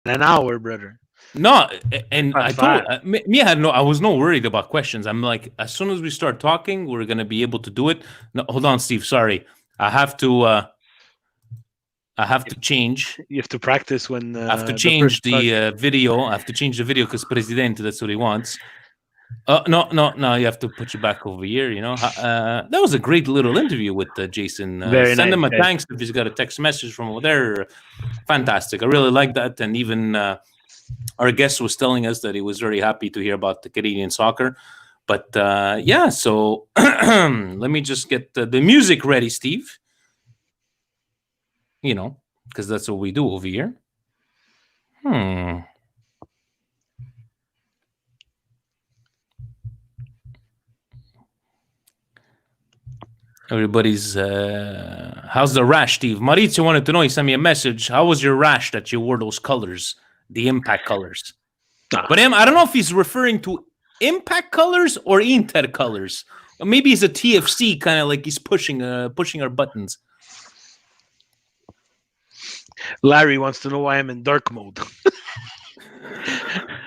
an hour, brother. No, and I Fast, told fast. me, I was no worried about questions. I'm like, as soon as we start talking, we're gonna be able to do it. No, hold on, Steve. Sorry, I have to. I have to change. You have to practice when I have to the person change talks. the video. I have to change the video because Presidente, that's what he wants. No, no, no. You have to put you back over here. That was a great little interview with Jason. Very Send nice, him a guys. thanks if he's got a text message from over there. Fantastic. I really like that. And even our guest was telling us that he was very happy to hear about the Canadian soccer. But yeah, so let me just get the music ready, Steve. Because that's what we do over here. Everybody's how's the rash, Steve? Maurizio wanted to know. He sent me a message. How was your rash that you wore those colors, the impact colors? But I don't know if he's referring to impact colors or Inter colors. Or maybe he's a TFC kind of like he's pushing our buttons. Larry wants to know why I'm in dark mode.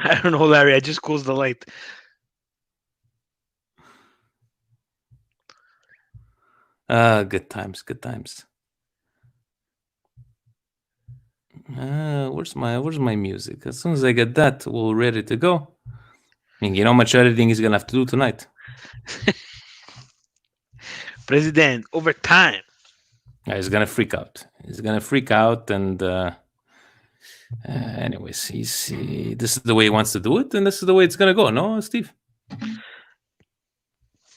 I don't know, Larry. I just closed the light. Good times, good times. Where's my music? As soon as I get that, we're ready to go. I mean, you know how much editing he's gonna have to do tonight. President, over time. He's gonna freak out. He's gonna freak out, and anyways, this is the way he wants to do it, and this is the way it's gonna go. No, Steve.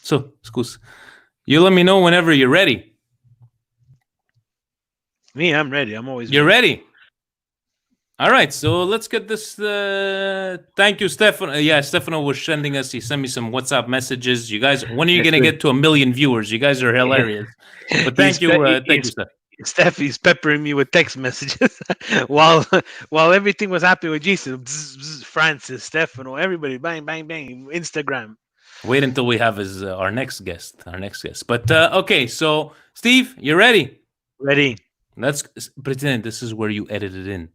So, excuse. You let me know whenever you're ready. Me, I'm ready. I'm always. You're ready. All right, so let's get this. Thank you, Stefano. Yeah, Stefano was sending us. He sent me some WhatsApp messages. You guys, when are you gonna get to 1 million viewers? You guys are hilarious. But thank you, Steph. Steph, he's peppering me with text messages while everything was happening with Jason. Bzz, bzz, Francis, Stefano, everybody, bang, bang, bang, Instagram. Wait until we have our next guest. But okay, so Steve, you ready? Ready. Let's pretend this is where you edit it in.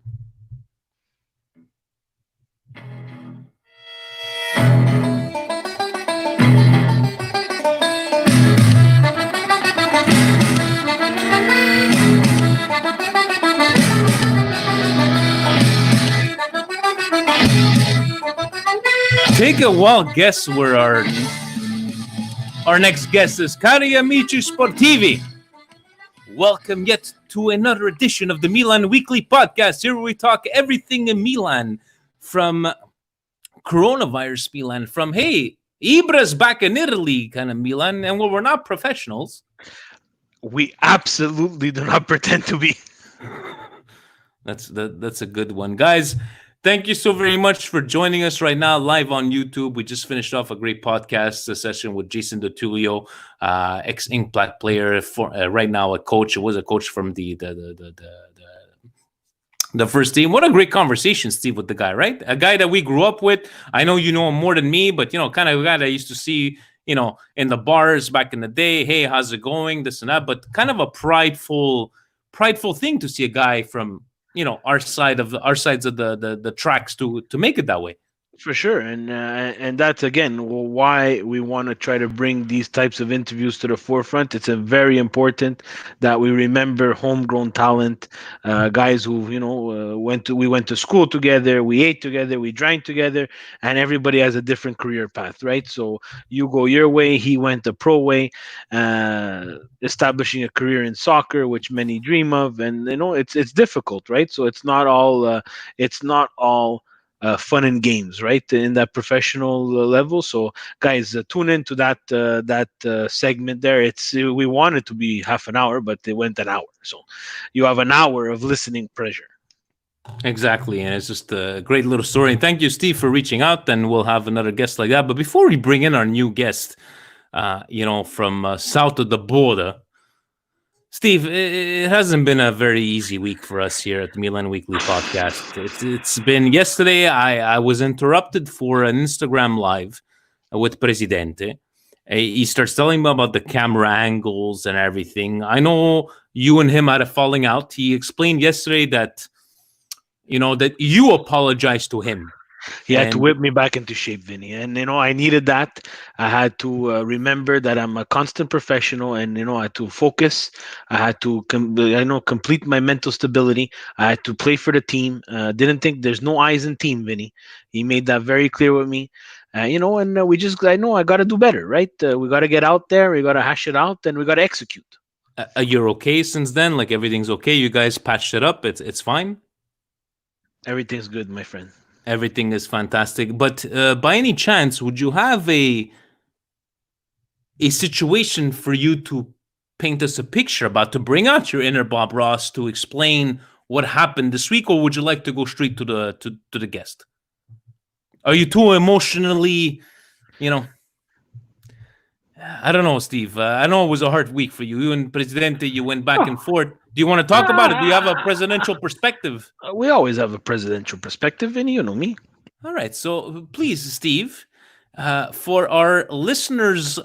Take a wild guess where our next guest is. Cari amici sportivi, welcome yet to another edition of the Milan Weekly Podcast. Here we talk everything in Milan, from coronavirus Milan, from hey, Ibra's back in Italy kind of Milan, and we're not professionals. We absolutely do not pretend to be. That's a good one, guys. Thank you so very much for joining us right now live on YouTube. We just finished off a great podcast session with Jason DeTulio, ex-Inkplat player, right now a coach. It was a coach from the first team. What a great conversation, Steve, with the guy, right? A guy that we grew up with. I know you know him more than me, but, kind of a guy that I used to see, in the bars back in the day. Hey, how's it going? This and that. But kind of a prideful thing to see a guy from, our sides of the tracks to make it that way. For sure, and that's again why we want to try to bring these types of interviews to the forefront. It's very important that we remember homegrown talent, guys who we went to school together, we ate together, we drank together, and everybody has a different career path, right? So you go your way, he went the pro way, establishing a career in soccer, which many dream of, and it's difficult, right? So it's not all fun and games, right, in that professional level. So, guys, tune into that segment there. We wanted to be half an hour, but it went an hour. So, you have an hour of listening pleasure. Exactly, and it's just a great little story. And thank you, Steve, for reaching out. And we'll have another guest like that. But before we bring in our new guest, from south of the border, Steve, it hasn't been a very easy week for us here at the Milan Weekly Podcast. It's been yesterday. I was interrupted for an Instagram live with Presidente. He starts telling me about the camera angles and everything. I know you and him had a falling out. He explained yesterday that that you apologize to him. He had to And whip me back into shape, Vinny. And, I needed that. I had to remember that I'm a constant professional and, I had to focus. I had to, complete my mental stability. I had to play for the team. Didn't think there's no eyes in team, Vinny. He made that very clear with me. And I know I got to do better, right? We got to get out there. We got to hash it out and we got to execute. you're okay since then? Like everything's okay? You guys patched it up? It's fine? Everything's good, my friend. Everything is fantastic. But by any chance, would you have a situation for you to paint us a picture about, to bring out your inner Bob Ross to explain what happened this week, or would you like to go straight to the guest? Are you too emotionally, you know? I don't know, Steve. I know it was a hard week for you. You and Presidente, you went back and forth. Do you want to talk about it? Do you have a presidential perspective? We always have a presidential perspective, Vinny. You know me. All right. So please, Steve, for our listeners'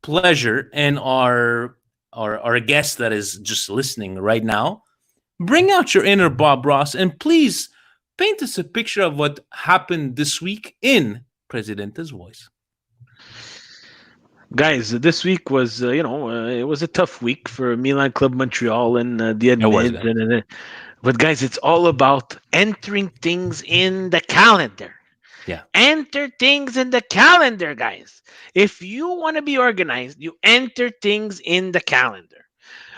pleasure and our guest that is just listening right now, bring out your inner Bob Ross and please paint us a picture of what happened this week in Presidente's voice. Guys, this week was, it was a tough week for Milan Club Montreal and the It was admins. good. But guys, it's all about entering things in the calendar. Yeah. Enter things in the calendar, guys. If you want to be organized, you enter things in the calendar.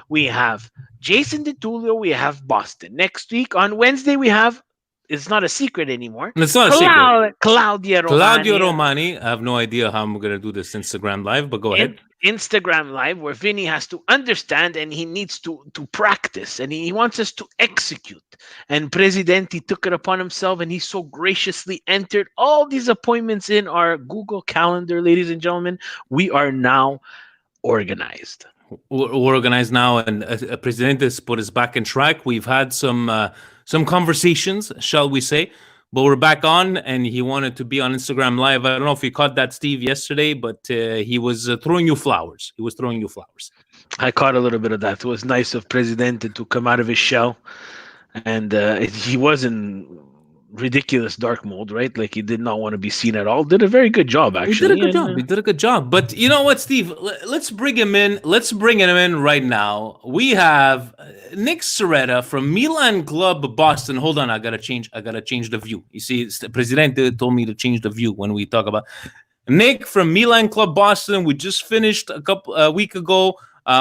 We have Jason DeTulio, we have Boston. Next week on Wednesday, we have, it's not a secret anymore, It's not a secret. Claudia Claudio Romani. Romani. I have no idea how I'm going to do this Instagram live, but go ahead. Instagram live where Vinny has to understand and he needs to practice and he wants us to execute. And Presidente took it upon himself and he so graciously entered all these appointments in our Google Calendar, ladies and gentlemen. We are now organized. We're organized now, and Presidente has put us back in track. We've had some conversations, shall we say, but we're back on, and he wanted to be on Instagram Live. I don't know if you caught that, Steve, yesterday, but he was throwing you flowers. He was throwing you flowers. I caught a little bit of that. It was nice of Presidente to come out of his shell, and he was in ridiculous dark mode, right? Like he did not want to be seen at all. Did a very good job, actually. He did a good job. He did a good job. But you know what, Steve? Let's bring him in. Let's bring him in right now. We have Nick Serretta from Milan Club Boston. Hold on, I gotta change the view. You see, Presidente told me to change the view when we talk about Nick from Milan Club Boston. We just finished a week ago.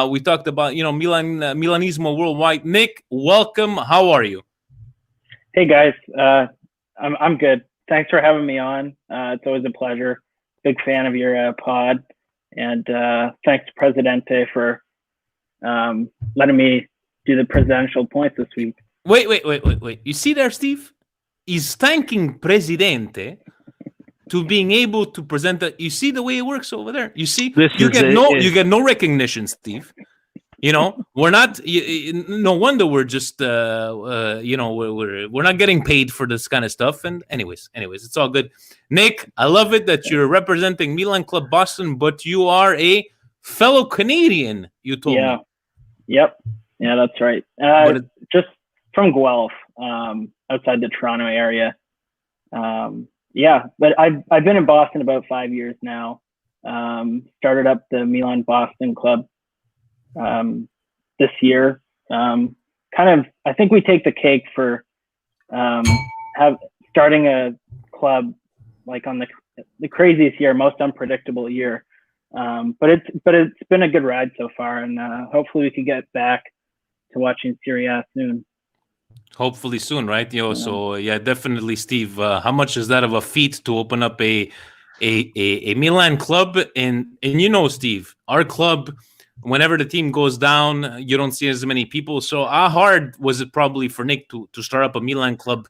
We talked about Milanismo worldwide. Nick, welcome. How are you? Hey guys, I'm good. Thanks for having me on. It's always a pleasure. Big fan of your pod, and thanks to Presidente for letting me do the presidential points this week. Wait. You see there, Steve? He's thanking Presidente to being able to present that. You see the way it works over there. You see, you get no recognition, Steve. We're not. No wonder we're just. We're not getting paid for this kind of stuff. And anyways, it's all good. Nick, I love it that you're representing Milan Club Boston, but you are a fellow Canadian. You told me. Yep. Yeah, that's right. Just from Guelph, outside the Toronto area. Yeah, but I've been in Boston about 5 years now. Started up the Milan Boston Club this year. I think we take the cake for starting a club like on the craziest year, most unpredictable year. But it's been a good ride so far, and hopefully we can get back to watching Serie A soon. Hopefully soon, right? So yeah, definitely, Steve. How much is that of a feat to open up a Milan club? And Steve, our club, whenever the team goes down, you don't see as many people. So how hard was it probably for Nick to start up a Milan club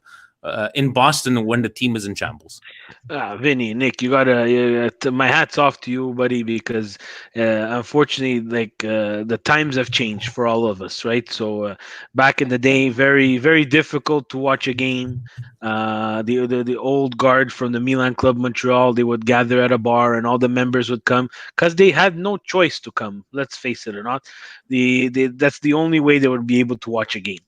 in Boston when the team is in shambles. Vinny, Nick, you gotta. My hats off to you, buddy, because unfortunately, like the times have changed for all of us, right? So back in the day, very very difficult to watch a game. The old guard from the Milan Club Montreal, they would gather at a bar, and all the members would come because they had no choice to come. Let's face it or not, that's the only way they would be able to watch a game.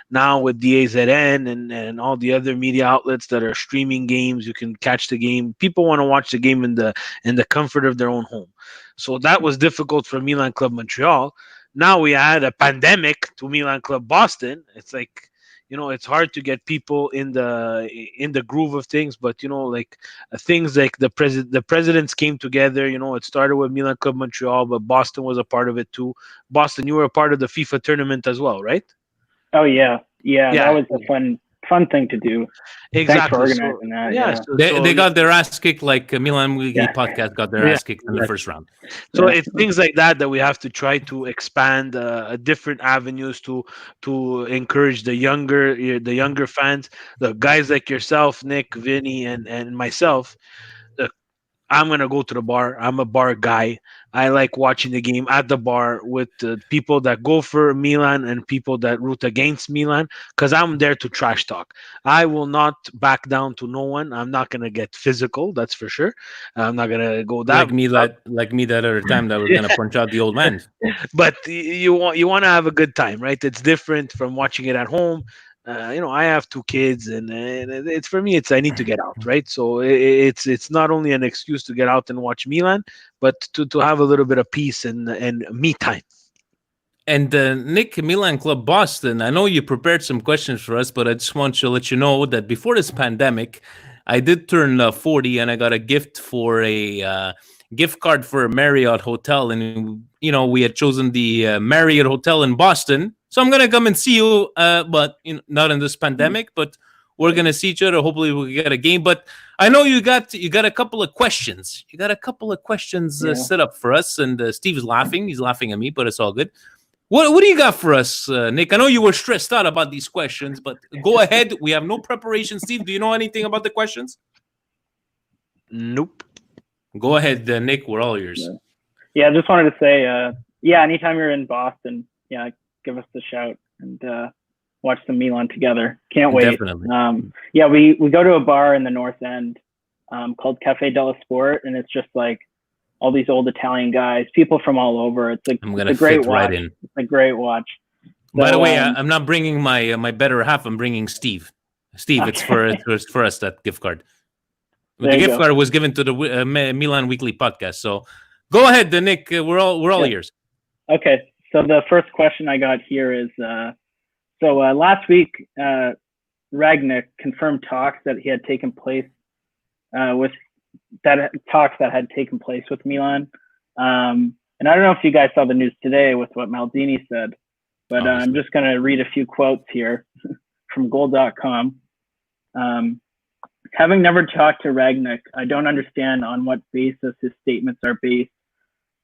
Now with DAZN and all the other media outlets that are streaming games, you can catch the game. People want to watch the game in the comfort of their own home. So that was difficult for Milan Club Montreal. Now we add a pandemic to Milan Club Boston. It's like, it's hard to get people in the groove of things. But like things like the presidents came together. It started with Milan Club Montreal, but Boston was a part of it too. Boston, you were a part of the FIFA tournament as well, right? Oh yeah, that Yeah, was a fun thing to do. Thanks for exactly. So organizing that. yeah, Yeah, They got their ass kicked like Milan Weekly yeah, podcast got their yeah, ass kicked in the first round. so yeah, it's things like that we have to try to expand different avenues to encourage the younger fans, the guys like yourself, Nick, Vinny, and myself. I'm gonna go to the bar. I'm a bar guy. I like watching the game at the bar with people that go for Milan and people that root against Milan because I'm there to trash talk. I will not back down to no one. I'm not gonna get physical. That's for sure. I'm not gonna go that. Like me that other time that was gonna punch out the old man. But you want to have a good time, right? It's different from watching it at home. I have two kids, and it's for me. It's I need to get out, right? So it's not only an excuse to get out and watch Milan, but to have a little bit of peace and me time. And Nick, Milan Club Boston, I know you prepared some questions for us, but I just want to let you know that before this pandemic, I did turn 40 and I got a gift for a gift card for a Marriott hotel. And, we had chosen the Marriott Hotel in Boston. So I'm going to come and see you, but not in this pandemic, but we're going to see each other. Hopefully we'll get a game. But I know you got a couple of questions. You got a couple of questions set up for us. And Steve's laughing. He's laughing at me, but it's all good. What do you got for us, Nick? I know you were stressed out about these questions, but go ahead. We have no preparation. Steve, do you know anything about the questions? Nope. Go ahead, Nick. We're all yours. Yeah. I just wanted to say, anytime you're in Boston, give us a shout and watch some Milan together. Can't wait. Definitely. We go to a bar in the North End called Cafe della Sport, and it's just like all these old Italian guys, people from all over. It's a great watch. Right in. It's a great watch. So, by the way, I'm not bringing my better half. I'm bringing Steve. Steve, okay. it's for us, that gift card. The gift card was given to the Milan Weekly podcast. So go ahead, Nick. We're all ears. Okay. So the first question I got here is, last week, Ragnick confirmed talks that had taken place with Milan. And I don't know if you guys saw the news today with what Maldini said, but I'm just going to read a few quotes here from goal.com. Having never talked to Ragnick, I don't understand on what basis his statements are based.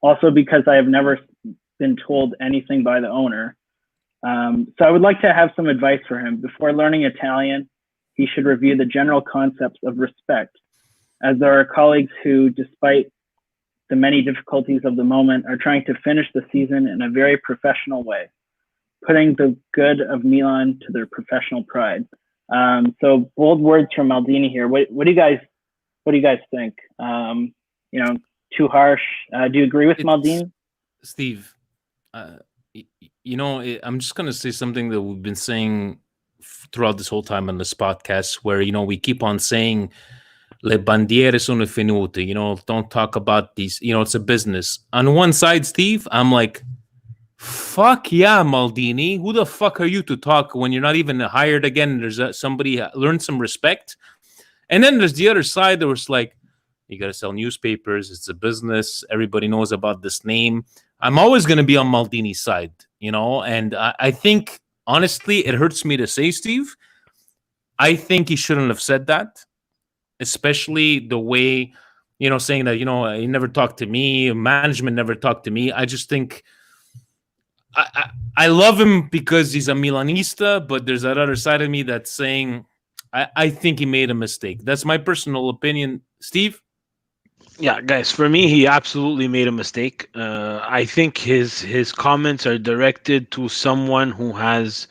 Also because I have never been told anything by the owner. So I would like to have some advice for him. Before learning Italian, he should review the general concepts of respect, as there are colleagues who, despite the many difficulties of the moment, are trying to finish the season in a very professional way, putting the good of Milan to their professional pride. So bold words from Maldini here. What do you guys think? Too harsh? Do you agree with Maldini? Steve, I'm just going to say something that we've been saying throughout this whole time on this podcast, where, we keep on saying, le bandiere sono finite, don't talk about these, it's a business. On one side, Steve, I'm like, fuck yeah, Maldini. Who the fuck are you to talk when you're not even hired again? There's somebody learn some respect. And then there's the other side that was like, you got to sell newspapers. It's a business. Everybody knows about this name. I'm always going to be on Maldini's side, and I think, honestly, it hurts me to say, Steve, I think he shouldn't have said that, especially the way, saying that, he never talked to me, management never talked to me. I just think I love him because he's a Milanista, but there's that other side of me that's saying, I think he made a mistake. That's my personal opinion. Steve? Yeah, guys, for me, he absolutely made a mistake. I think his comments are directed to someone who's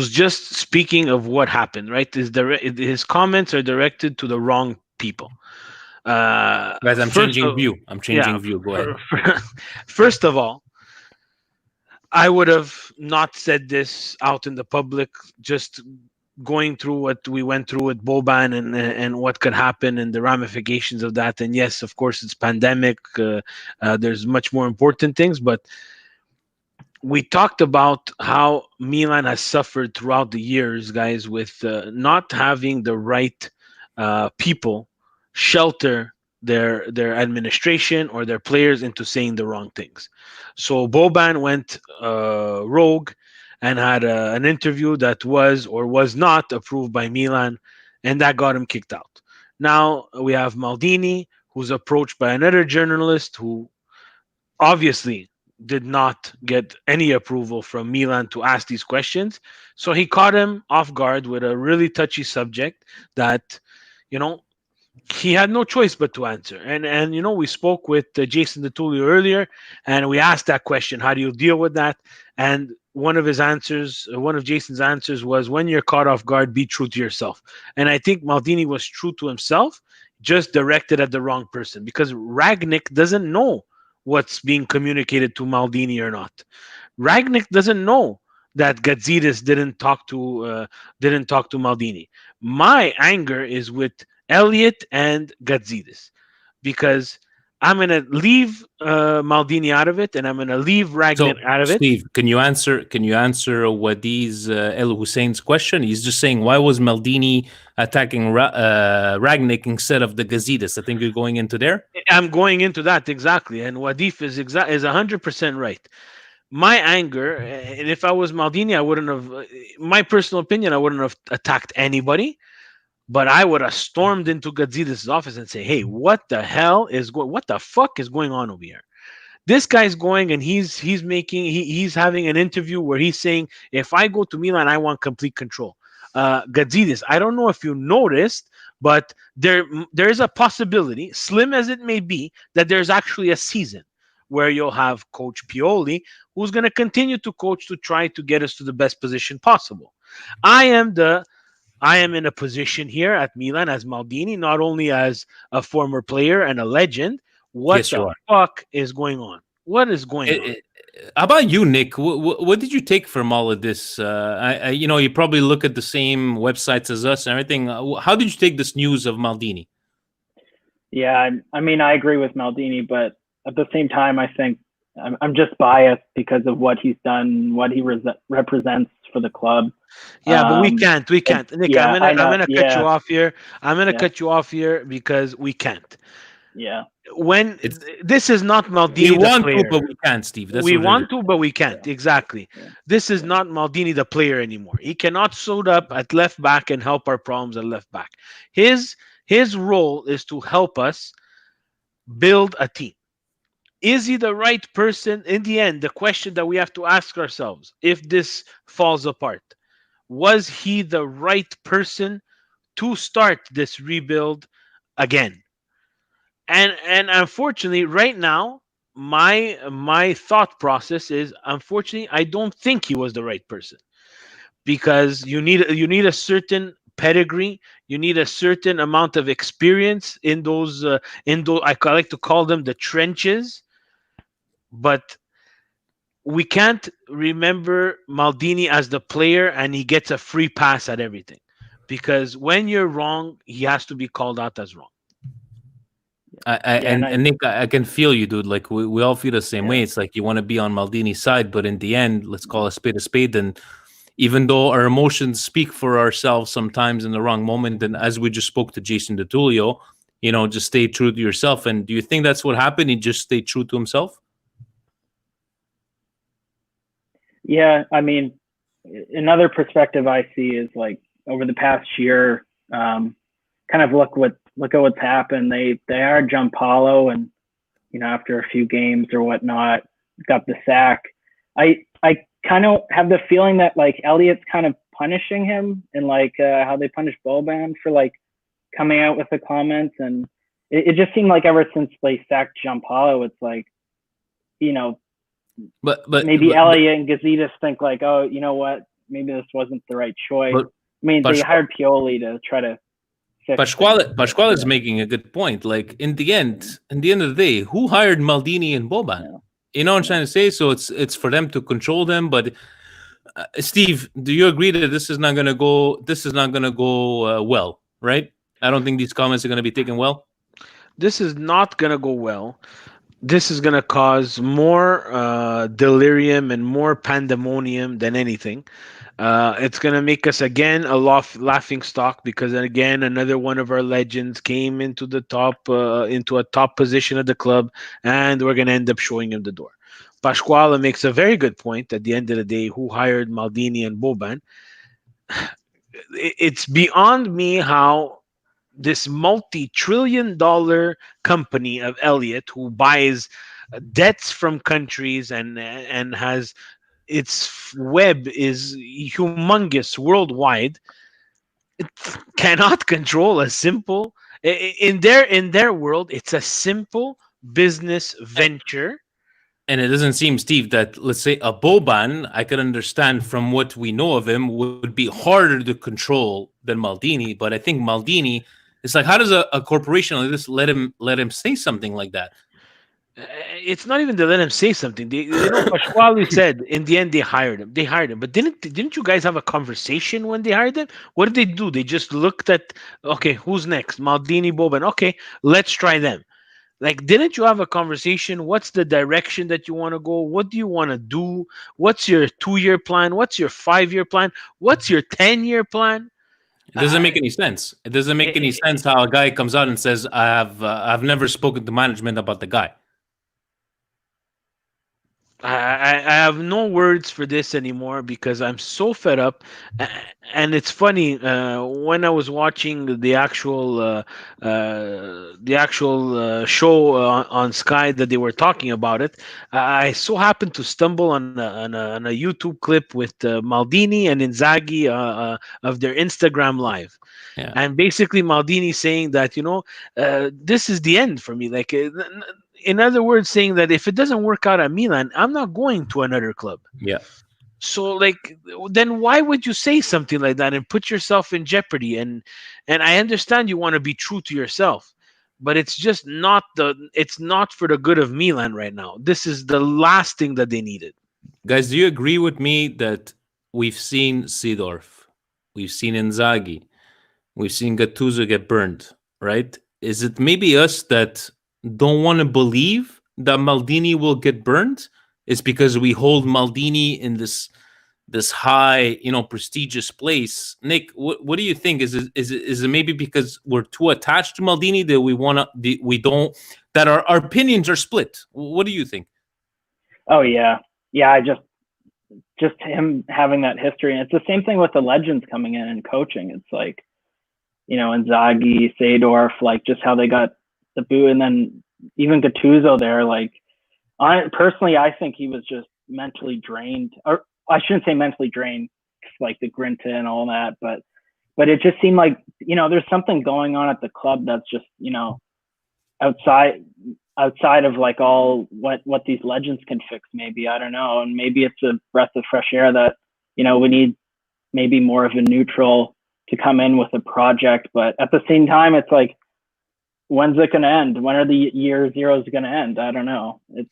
just speaking of what happened, right? His comments are directed to the wrong people. Guys, I'm First changing of view. I'm yeah, changing view. Go ahead. first of all, I would have not said this out in the public. Just going through what we went through with Boban and what could happen and the ramifications of that. And yes, of course, it's pandemic. There's much more important things, but we talked about how Milan has suffered throughout the years, guys, with not having the right people shelter their administration or their players into saying the wrong things. So Boban went rogue and had an interview that was or was not approved by Milan, and that got him kicked out. Now we have Maldini, who's approached by another journalist who obviously did not get any approval from Milan to ask these questions. So he caught him off guard with a really touchy subject that, you know, he had no choice but to answer. And we spoke with Jason DeTulio earlier, and we asked that question: how do you deal with that? And one of Jason's answers was, when you're caught off guard, be true to yourself. And I think Maldini was true to himself, just directed at the wrong person, because Ragnick doesn't know what's being communicated to Maldini or not. Ragnick doesn't know that Gazidis didn't talk to Maldini. My anger is with Elliot and Gazidis, because I'm gonna leave Maldini out of it, and I'm gonna leave So, Ragnick out of it. Steve, can you answer? Can you answer Wadi's El Hussein's question? He's just saying, why was Maldini attacking Ragnick instead of the Gazidis? I think you're going into there. I'm going into that exactly, and Wadif is 100% right. My anger, and if I was Maldini, I wouldn't have. My personal opinion, I wouldn't have attacked anybody. But I would have stormed into Gazidis' office and say, "Hey, what the hell is going? What the fuck is going on over here?" This guy's going and he's having an interview where he's saying, "If I go to Milan, I want complete control." Gazidis, I don't know if you noticed, but there is a possibility, slim as it may be, that there's actually a season where you'll have Coach Pioli, who's going to continue to coach to try to get us to the best position possible. I am the I am in a position here at Milan as Maldini, not only as a former player and a legend. What Yes, you the are. fuck is going on? What is going on? How about you, Nick? What did you take from all of this? You probably look at the same websites as us and everything. How did you take this news of Maldini? Yeah, I mean, I agree with Maldini, but at the same time, I think I'm just biased because of what he's done, what he represents for the club. Yeah, but we can't. We It, can't. Nick, yeah, I I'm know. gonna cut you Yeah, off here. I'm gonna yeah, cut you off here because we can't. yeah, When It's this is not we Maldini the want to, player. but we can't, Steve. That's We what it is. want to, but we can't. yeah, Exactly. yeah, This is yeah, not Maldini the player anymore. He cannot suit up at left back and help our problems at left back. His his role is to help us build a team. Is he the right person? In the end, the question that we have to ask ourselves, if this falls apart, was he the right person to start this rebuild again? And unfortunately, right now, my thought process is, unfortunately, I don't think he was the right person, because you need a certain pedigree, you need a certain amount of experience in those I like to call them the trenches. But we can't remember Maldini as the player and he gets a free pass at everything, because when you're wrong, he has to be called out as wrong. yeah, and And Nick, I can feel you, dude. Like we all feel the same yeah, way. It's like you want to be on Maldini's side, but in the end, let's call a spade a spade. And even though our emotions speak for ourselves sometimes in the wrong moment, and as we just spoke to Jason DeTulio, just stay true to yourself. And do you think that's what happened? He just stayed true to himself? yeah. I mean, another perspective I see is like over the past year, kind of look at what's happened. They hired Gianpaolo, and after a few games or whatnot, got the sack. I kind of have the feeling that like Elliot's kind of punishing him and like how they punished Boban for like coming out with the comments, and it just seemed like ever since they sacked Giampaolo, it's like, you know, maybe but Elliot and Gazidis think like, oh, you know what, maybe this wasn't the right choice. but I mean, they Pasquale, hired Pioli to try to fix things. Pasquale is making a good point. Like in the end of the day, who hired Maldini and Boban? Yeah. You know what I'm trying to say? So it's for them to control them. But Steve, do you agree that this is not going to go? This is not going to go well, right? I don't think these comments are going to be taken well. This is not going to go well. This is going to cause more delirium and more pandemonium than anything. It's going to make us again a laughing stock, because again another one of our legends came into the top into a top position at the club, and we're going to end up showing him the door. Pasquale makes a very good point. At the end of the day, who hired Maldini and Boban? It's beyond me how this multi-trillion-dollar company of Elliott, who buys debts from countries and has its web is humongous worldwide, it cannot control a simple in their world. It's a simple business venture. And it doesn't seem, Steve, that let's say a Boban, I could understand from what we know of him, would be harder to control than Maldini. But I think Maldini, it's like, how does a corporation like this let him say something like that? It's not even to let him say something. Pasquale said in the end they hired him. They hired him, but didn't you guys have a conversation when they hired him? What did they do? They just looked at, okay, who's next? Maldini, Boban. Okay, let's try them. Like, didn't you have a conversation? What's the direction that you want to go? What do you want to do? What's your 2-year plan? What's your 5-year plan? What's your 10-year plan? It doesn't make any sense. It doesn't make any sense how a guy comes out and says, I've never spoken to management about the guy." I have no words for this anymore because I'm so fed up. And it's funny, when I was watching the actual show on Sky that they were talking about it, I so happened to stumble on a YouTube clip with Maldini and Inzaghi of their Instagram live. Yeah. And basically Maldini saying that, this is the end for me. Like, in other words, saying that if it doesn't work out at Milan, I'm not going to another club. Yeah. So, like, then why would you say something like that and put yourself in jeopardy? And I understand you want to be true to yourself, but it's not for the good of Milan right now. This is the last thing that they needed. Guys, do you agree with me that we've seen Seedorf, we've seen Inzaghi, we've seen Gattuso get burned, right? Is it maybe us that don't want to believe that Maldini will get burned? It's because we hold Maldini in this high, prestigious place. Nick, what do you think? Is it maybe because we're too attached to Maldini that we don't, that our opinions are split? What do you think? Oh yeah, I just him having that history, and it's the same thing with the legends coming in and coaching. It's like, Inzaghi, Seedorf, like just how they got the boot, and then even Gattuso there. Like, I think he was just mentally drained, or I shouldn't say mentally drained, like the Grinta and all that, but it just seemed like, there's something going on at the club that's just, outside of like all what these legends can fix. Maybe, I don't know, and maybe it's a breath of fresh air that, we need maybe more of a neutral to come in with a project. But at the same time, it's like, when's it going to end? When are the year zeros going to end? I don't know. It's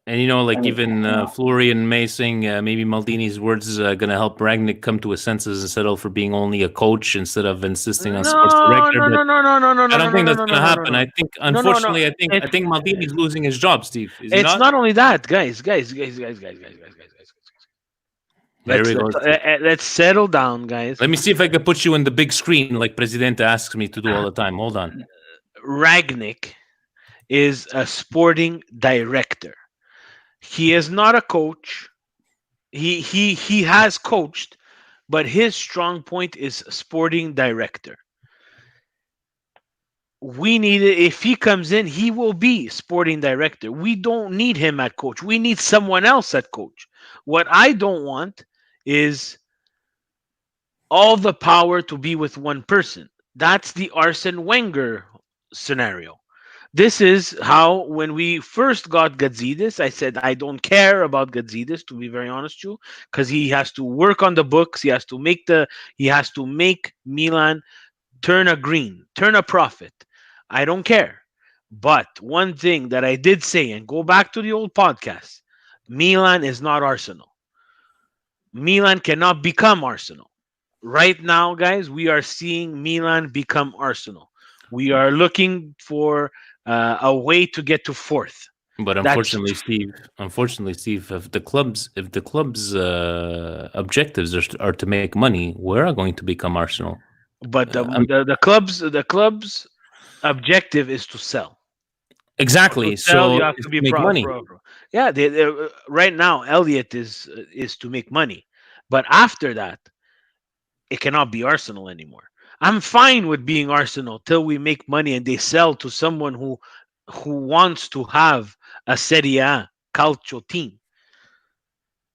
and even Florian May saying maybe Maldini's words is going to help Ragnick come to his senses and settle for being only a coach instead of insisting on sports director. No. I don't think that's going to happen. I think, unfortunately, I think Maldini's losing his job, Steve. Is he It's not only that, guys. Here we go. Let's settle down, guys. Let me see if I can put you in the big screen like Presidente asks me to do all the time. Hold on. Ragnick is a sporting director. He is not a coach. He has coached, but his strong point is sporting director. We need it. If he comes in, he will be sporting director. We don't need him at coach. We need someone else at coach. What I don't want is all the power to be with one person. That's the Arsene Wenger scenario. This is how, when we first got Gazidis, I said I don't care about Gazidis, to be very honest with you, because he has to work on the books. He has to make Milan turn a green, turn a profit. I don't care. But one thing that I did say, and go back to the old podcast, Milan is not Arsenal. Milan cannot become Arsenal. Right now, guys, we are seeing Milan become Arsenal. We are looking for a way to get to fourth. But That's unfortunately, Steve, if the club's objectives are to make money, we're going to become Arsenal. but Uh, the club's objective is to sell. For to exactly. sell, So you have it's to to be make money. Yeah, right now, Elliot is to make money, but after that, it cannot be Arsenal anymore. I'm fine with being Arsenal till we make money and they sell to someone who wants to have a Serie A calcio team.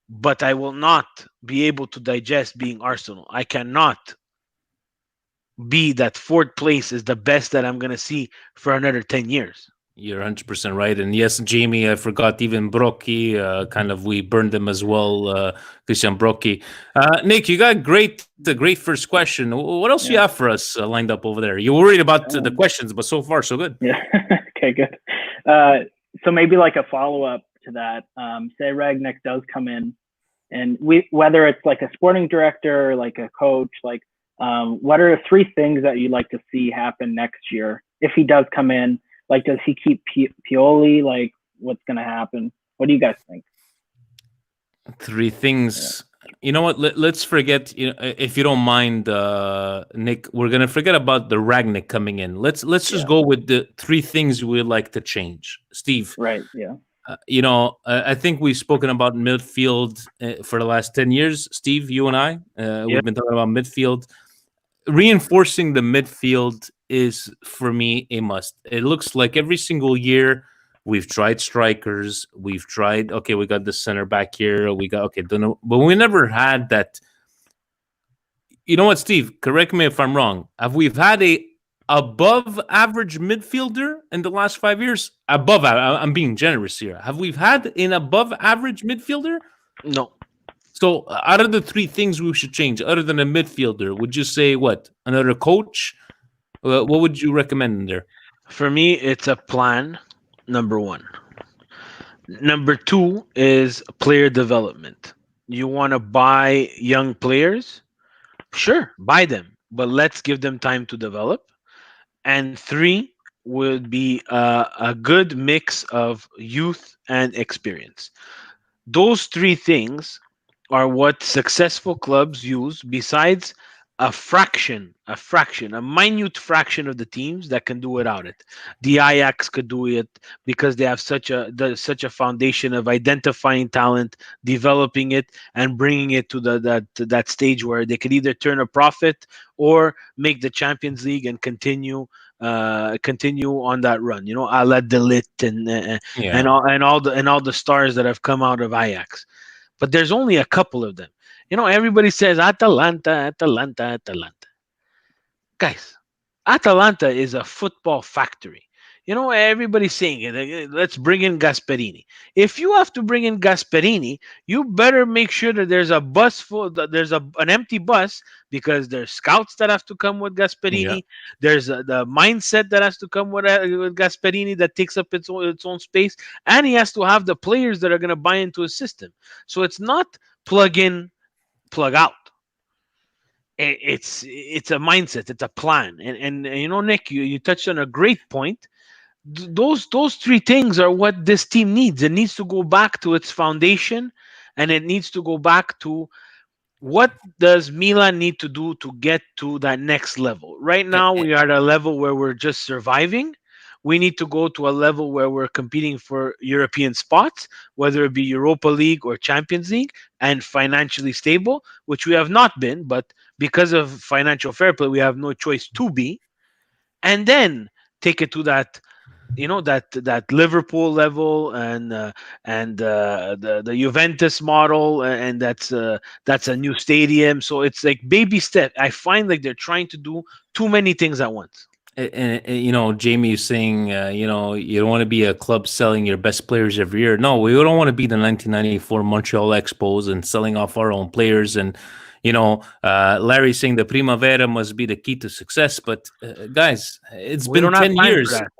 But I will not be able to digest being Arsenal. I cannot be that fourth place is the best that I'm gonna see for another 10 years. You're 100% right. And yes, Jamie, I forgot even Brocchi. Kind of, we burned them as well. Christian Brocchi. Nick, you got a great first question. What else you have Yeah. for us lined up over there? You were worried about the Um, questions, but so far so good. yeah. Okay, good. So maybe like a follow up to that. Say Ragnick does come in, and whether it's like a sporting director or like a coach, like what are the three things that you'd like to see happen next year if he does come in? Like, does he keep Pioli? Like, what's going to happen? What do you guys think? Three Yeah. things. You know what? Let's forget. If you don't mind, Nick, we're gonna forget about the Ragnick coming in. Let's just Yeah. go with the three things we'd like to change. Steve, Right. Yeah. I think we've spoken about midfield for the last 10 years. Steve, you and I, Yeah. we've been talking about midfield. Reinforcing the midfield is for me a must. It looks like every single year we've tried strikers, we've tried okay, we got the center back here, we got okay, don't know, but we never had that. You know what, Steve? Correct me if I'm wrong. Have we had a above average midfielder in the last 5 years? I'm being generous here. Have we had an above average midfielder? No. So, out of the three things we should change, other than a midfielder, would you say what? Another coach? What would you recommend in there? For me, it's a plan. Number one. Number two is player development. You want to buy young players? Sure, buy them, but let's give them time to develop. And three would be a good mix of youth and experience. Those three things are what successful clubs use, besides a minute fraction of the teams that can do without it. The Ajax could do it because they have such a foundation of identifying talent, developing it, and bringing it to that stage where they could either turn a profit or make the Champions League and continue on that run. A la Delit Yeah. and all the stars that have come out of Ajax, but there's only a couple of them. Everybody says Atalanta, Atalanta, Atalanta. Guys, Atalanta is a football factory. Everybody's saying it. Let's bring in Gasperini. If you have to bring in Gasperini, you better make sure that there's a bus full. That there's an empty bus, because there's scouts that have to come with Yeah. Gasperini. There's the mindset that has to come with Gasperini that takes up its own space, and he has to have the players that are going to buy into his system. So it's not plug in, plug out. It's a mindset, it's a plan, and Nick, you touched on a great point. Those three things are what this team needs. It needs to go back to its foundation, and it needs to go back to what does Milan need to do to get to that next level. Right Eh, now eh, we are at a level where we're just surviving. We need to go to a level where we're competing for European spots, whether it be Europa League or Champions League, and financially stable, which we have not been, but because of financial fair play we have no choice to be. And then take it to that that Liverpool level, and the Juventus model, and that's a new stadium. So it's like baby step. I find like they're trying to do too many things at once. And Jamie is saying, you don't want to be a club selling your best players every year. No, we don't want to be the 1994 Montreal Expos and selling off our own players. And Larry's saying the Primavera must be the key to success. But guys, it's We been don't have 10 time for years. that.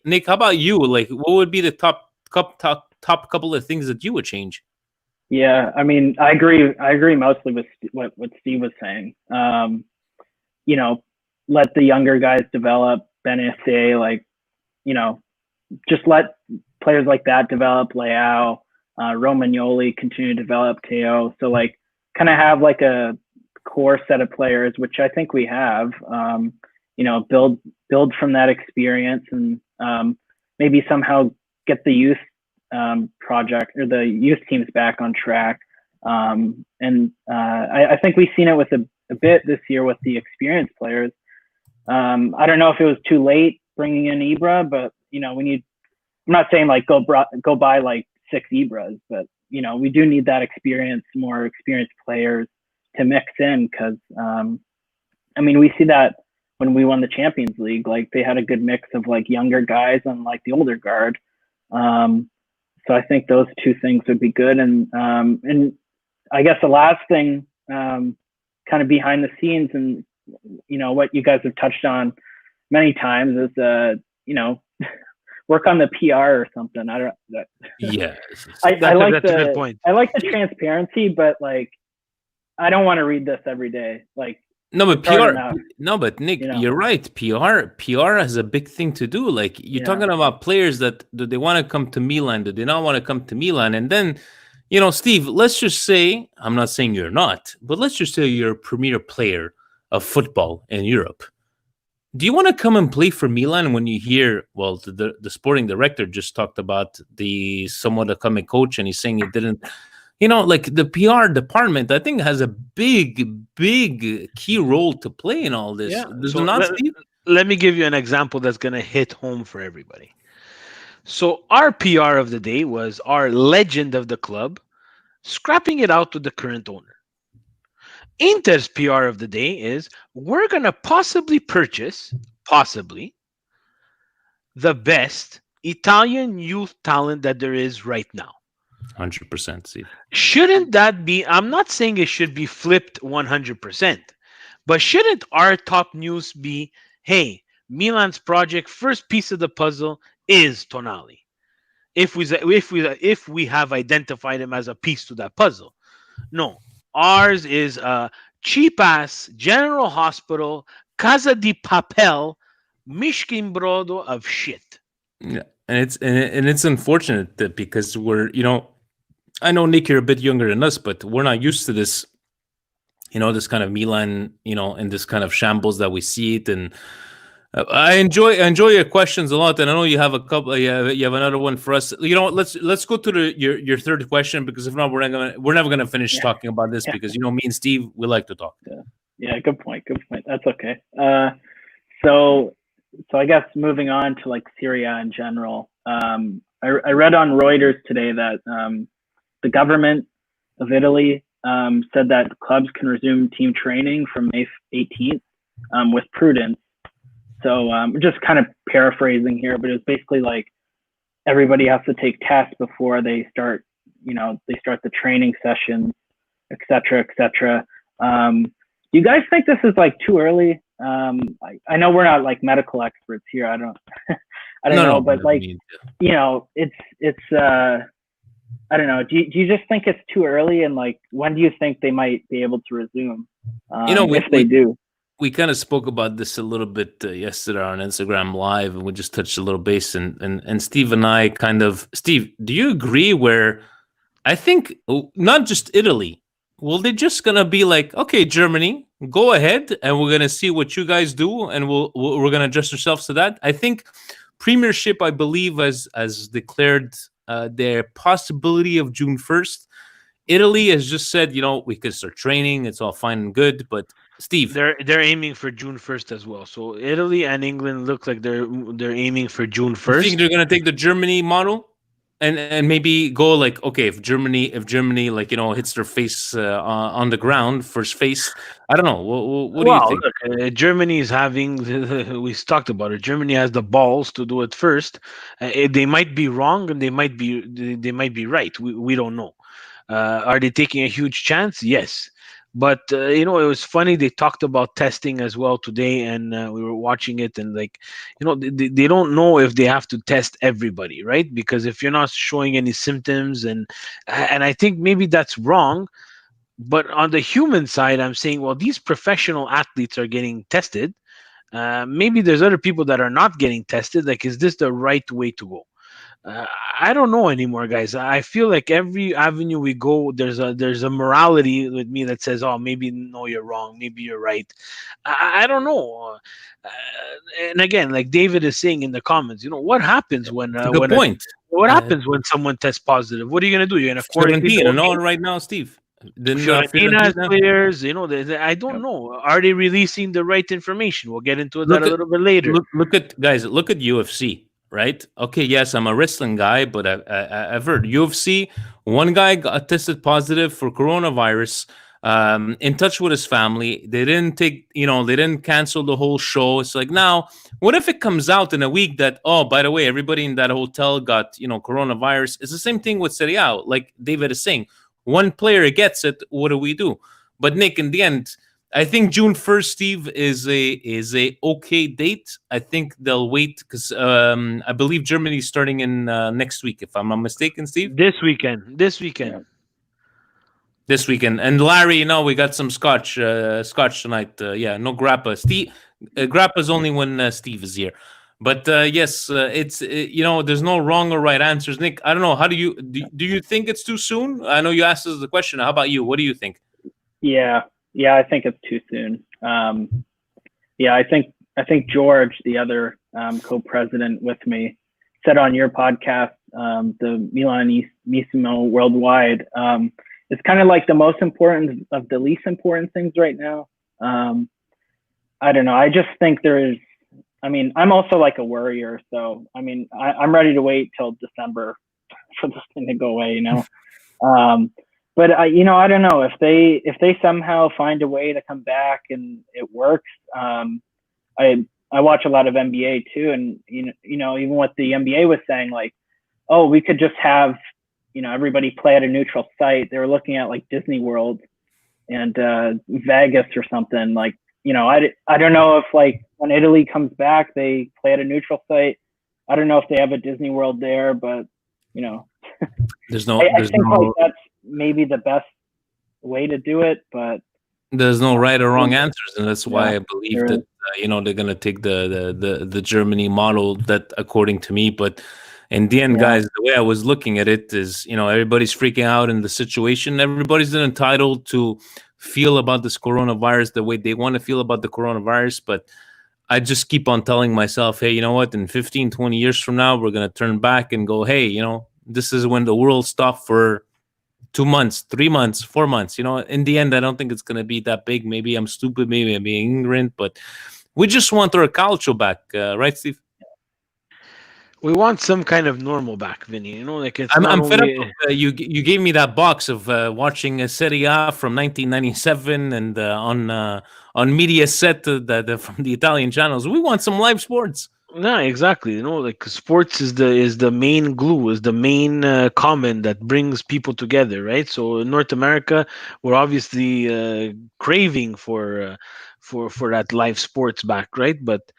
Nick, how about you? Like, what would be the top couple of things that you would change? Yeah, I mean, I agree mostly with what Steve was saying. You know, let the younger guys develop. Benesse, like, just let players like that develop. Leao, Romagnoli continue to develop. Teo. So like, kind of have like a core set of players, which I think we have. Build from that experience, and maybe somehow get the youth project or the youth teams back on track. I think we've seen it with a bit this year with the experienced players. I don't know if it was too late bringing in Ibra, but we need. I'm not saying like go buy like 6 Ibras, but we do need that more experienced players to mix in, because we see that when we won the Champions League, like they had a good mix of like younger guys and like the older guard. So I think those two things would be good, and I guess the last thing, kind of behind the scenes, and what you guys have touched on many times, is work on the PR or something. I don't. Yes, I like that's a good point. I like the transparency, but like I don't want to read this every day. Like no, but it's hard PR. enough. No, but Nick, you're right. PR has a big thing to do. Like you're talking about players that do they want to come to Milan? Do they not want to come to Milan? And then, Steve, let's just say, I'm not saying you're not, but let's just say you're a premier player of football in Europe. Do you want to come and play for Milan when you hear, well, the sporting director just talked about the somewhat upcoming coach, and he's saying he didn't, like the PR department, I think, has a big key role to play in all this. Yeah. Does So it not, Steve? let me give you an example that's going to hit home for everybody. So our PR of the day was our legend of the club scrapping it out to the current owner. Inter's PR of the day is we're going to possibly purchase, the best Italian youth talent that there is right now. 100%, Steve. Shouldn't that be, I'm not saying it should be flipped 100%, but shouldn't our top news be, hey, Milan's project first piece of the puzzle is Tonali? If we have identified him as a piece to that puzzle. No, ours is a cheap ass General Hospital, Casa di Papel, Mishkin Brodo of shit. Yeah, and it's unfortunate that because we're, I know Nick, you're a bit younger than us, but we're not used to this, this kind of Milan, and this kind of shambles that we see it. And I enjoy your questions a lot, and I know you have a couple. You have another one for us. Let's go to your third question, because if not, we're never gonna finish talking about this, because me and Steve, we like to talk. Yeah, good point. That's okay. So I guess moving on to like Syria in general. I read on Reuters today that the government of Italy said that clubs can resume team training from May 18th with prudence. So just kind of paraphrasing here, but it's basically like everybody has to take tests before they start, the training sessions, et cetera, et cetera. Do you guys think this is like too early? I know we're not like medical experts here. I don't know, but like, it's I don't know. Do you just think it's too early? And like, when do you think they might be able to resume? If they do. We kind of spoke about this a little bit yesterday on Instagram Live, and we just touched a little base. And Steve and I Steve, do you agree where I think not just Italy, well, they're just going to be like, okay, Germany, go ahead, and we're going to see what you guys do, and we're going to adjust ourselves to that. I think Premiership, I believe, has declared their possibility of June 1st. Italy has just said, we could start training. It's all fine and good, but Steve, They're aiming for June 1st as well. So Italy and England look like they're aiming for June you think first. they're gonna take the Germany model and maybe go like, okay, if Germany like hits their face on the ground first face, I don't know. What do you Well, think? look, Germany is having. We talked about it. Germany has the balls to do it first. They might be wrong, and they might be right. We don't know. Are they taking a huge chance? Yes. But it was funny. They talked about testing as well today, and we were watching it, and like, they don't know if they have to test everybody, right? Because if you're not showing any symptoms, and I think maybe that's wrong. But on the human side, I'm saying, well, these professional athletes are getting tested. Maybe there's other people that are not getting tested. Like, is this the right way to go? uh, I don't know anymore, guys. I feel like every avenue we go, there's a morality with me that says, "Oh, maybe no, you're wrong. Maybe you're right." I don't know. And again, like David is saying in the comments, what happens It's a good point. what uh, happens when someone tests positive? What are you gonna do? You're gonna quarantine the Fiorentina, whole no, team? right now, Steve. Didn't Fiorentina has Fiorentina players. I don't Yep. know. Are they releasing the right information? We'll get into that look a at little bit later. look at guys? Look at UFC, right? Okay, yes, I'm a wrestling guy, but I've heard UFC. One guy got tested positive for coronavirus. In touch with his family, they didn't they didn't cancel the whole show. It's like, now, what if it comes out in a week that, oh, by the way, everybody in that hotel got coronavirus? It's the same thing with Serie A. Like David is saying, one player gets it. What do we do? But Nick, in the end, I think June 1st, Steve, is a okay date. I think they'll wait because I believe Germany's starting in next week, if I'm not mistaken, Steve. This weekend. This weekend. Yeah. This weekend. And Larry, we got some scotch tonight. Yeah, no grappa. Steve, grappa's only when Steve is here. But yes, it's there's no wrong or right answers. Nick, I don't know. How do you think it's too soon? I know you asked us the question. How about you? What do you think? Yeah, yeah, I think it's too soon. Yeah, I think George, the other co-president with me, said on your podcast, the Milanissimo Worldwide, it's kind of like the most important of the least important things right now. I don't know. I just think there is. I mean, I'm also like a worrier, so I mean, I'm ready to wait till December for this thing to go away. Um, but I don't know if they somehow find a way to come back and it works. I watch a lot of NBA too, and even what the NBA was saying, like, oh, we could just have everybody play at a neutral site. They were looking at like Disney World and Vegas or something. Like, I don't know if like when Italy comes back, they play at a neutral site. I don't know if they have a Disney World there, but you know, There's no I there's think like no that's maybe the best way to do it. But there's no right or wrong answers, and that's why yeah, I believe there that is. they're gonna take the Germany model, that according to me. But in the end, Yeah, guys, the way I was looking at it is, everybody's freaking out in the situation. Everybody's entitled to feel about this coronavirus the way they want to feel about the coronavirus. But I just keep on telling myself, hey, you know what? In 15, 20 years from now, we're gonna turn back and go, hey, this is when the world stopped for 2 months, 3 months, 4 months. In the end, I don't think it's going to be that big. Maybe I'm stupid. Maybe I'm being ignorant, but we just want our culture back, right, Steve? We want some kind of normal back, Vinny. Like it's not I'm fed up of only. you gave me that box of watching Serie A from 1997 and on Mediaset from the Italian channels. We want some live sports. No, exactly. Like sports is the main glue, is the main common that brings people together, right? So in North America, we're obviously craving for that live sports back, right? But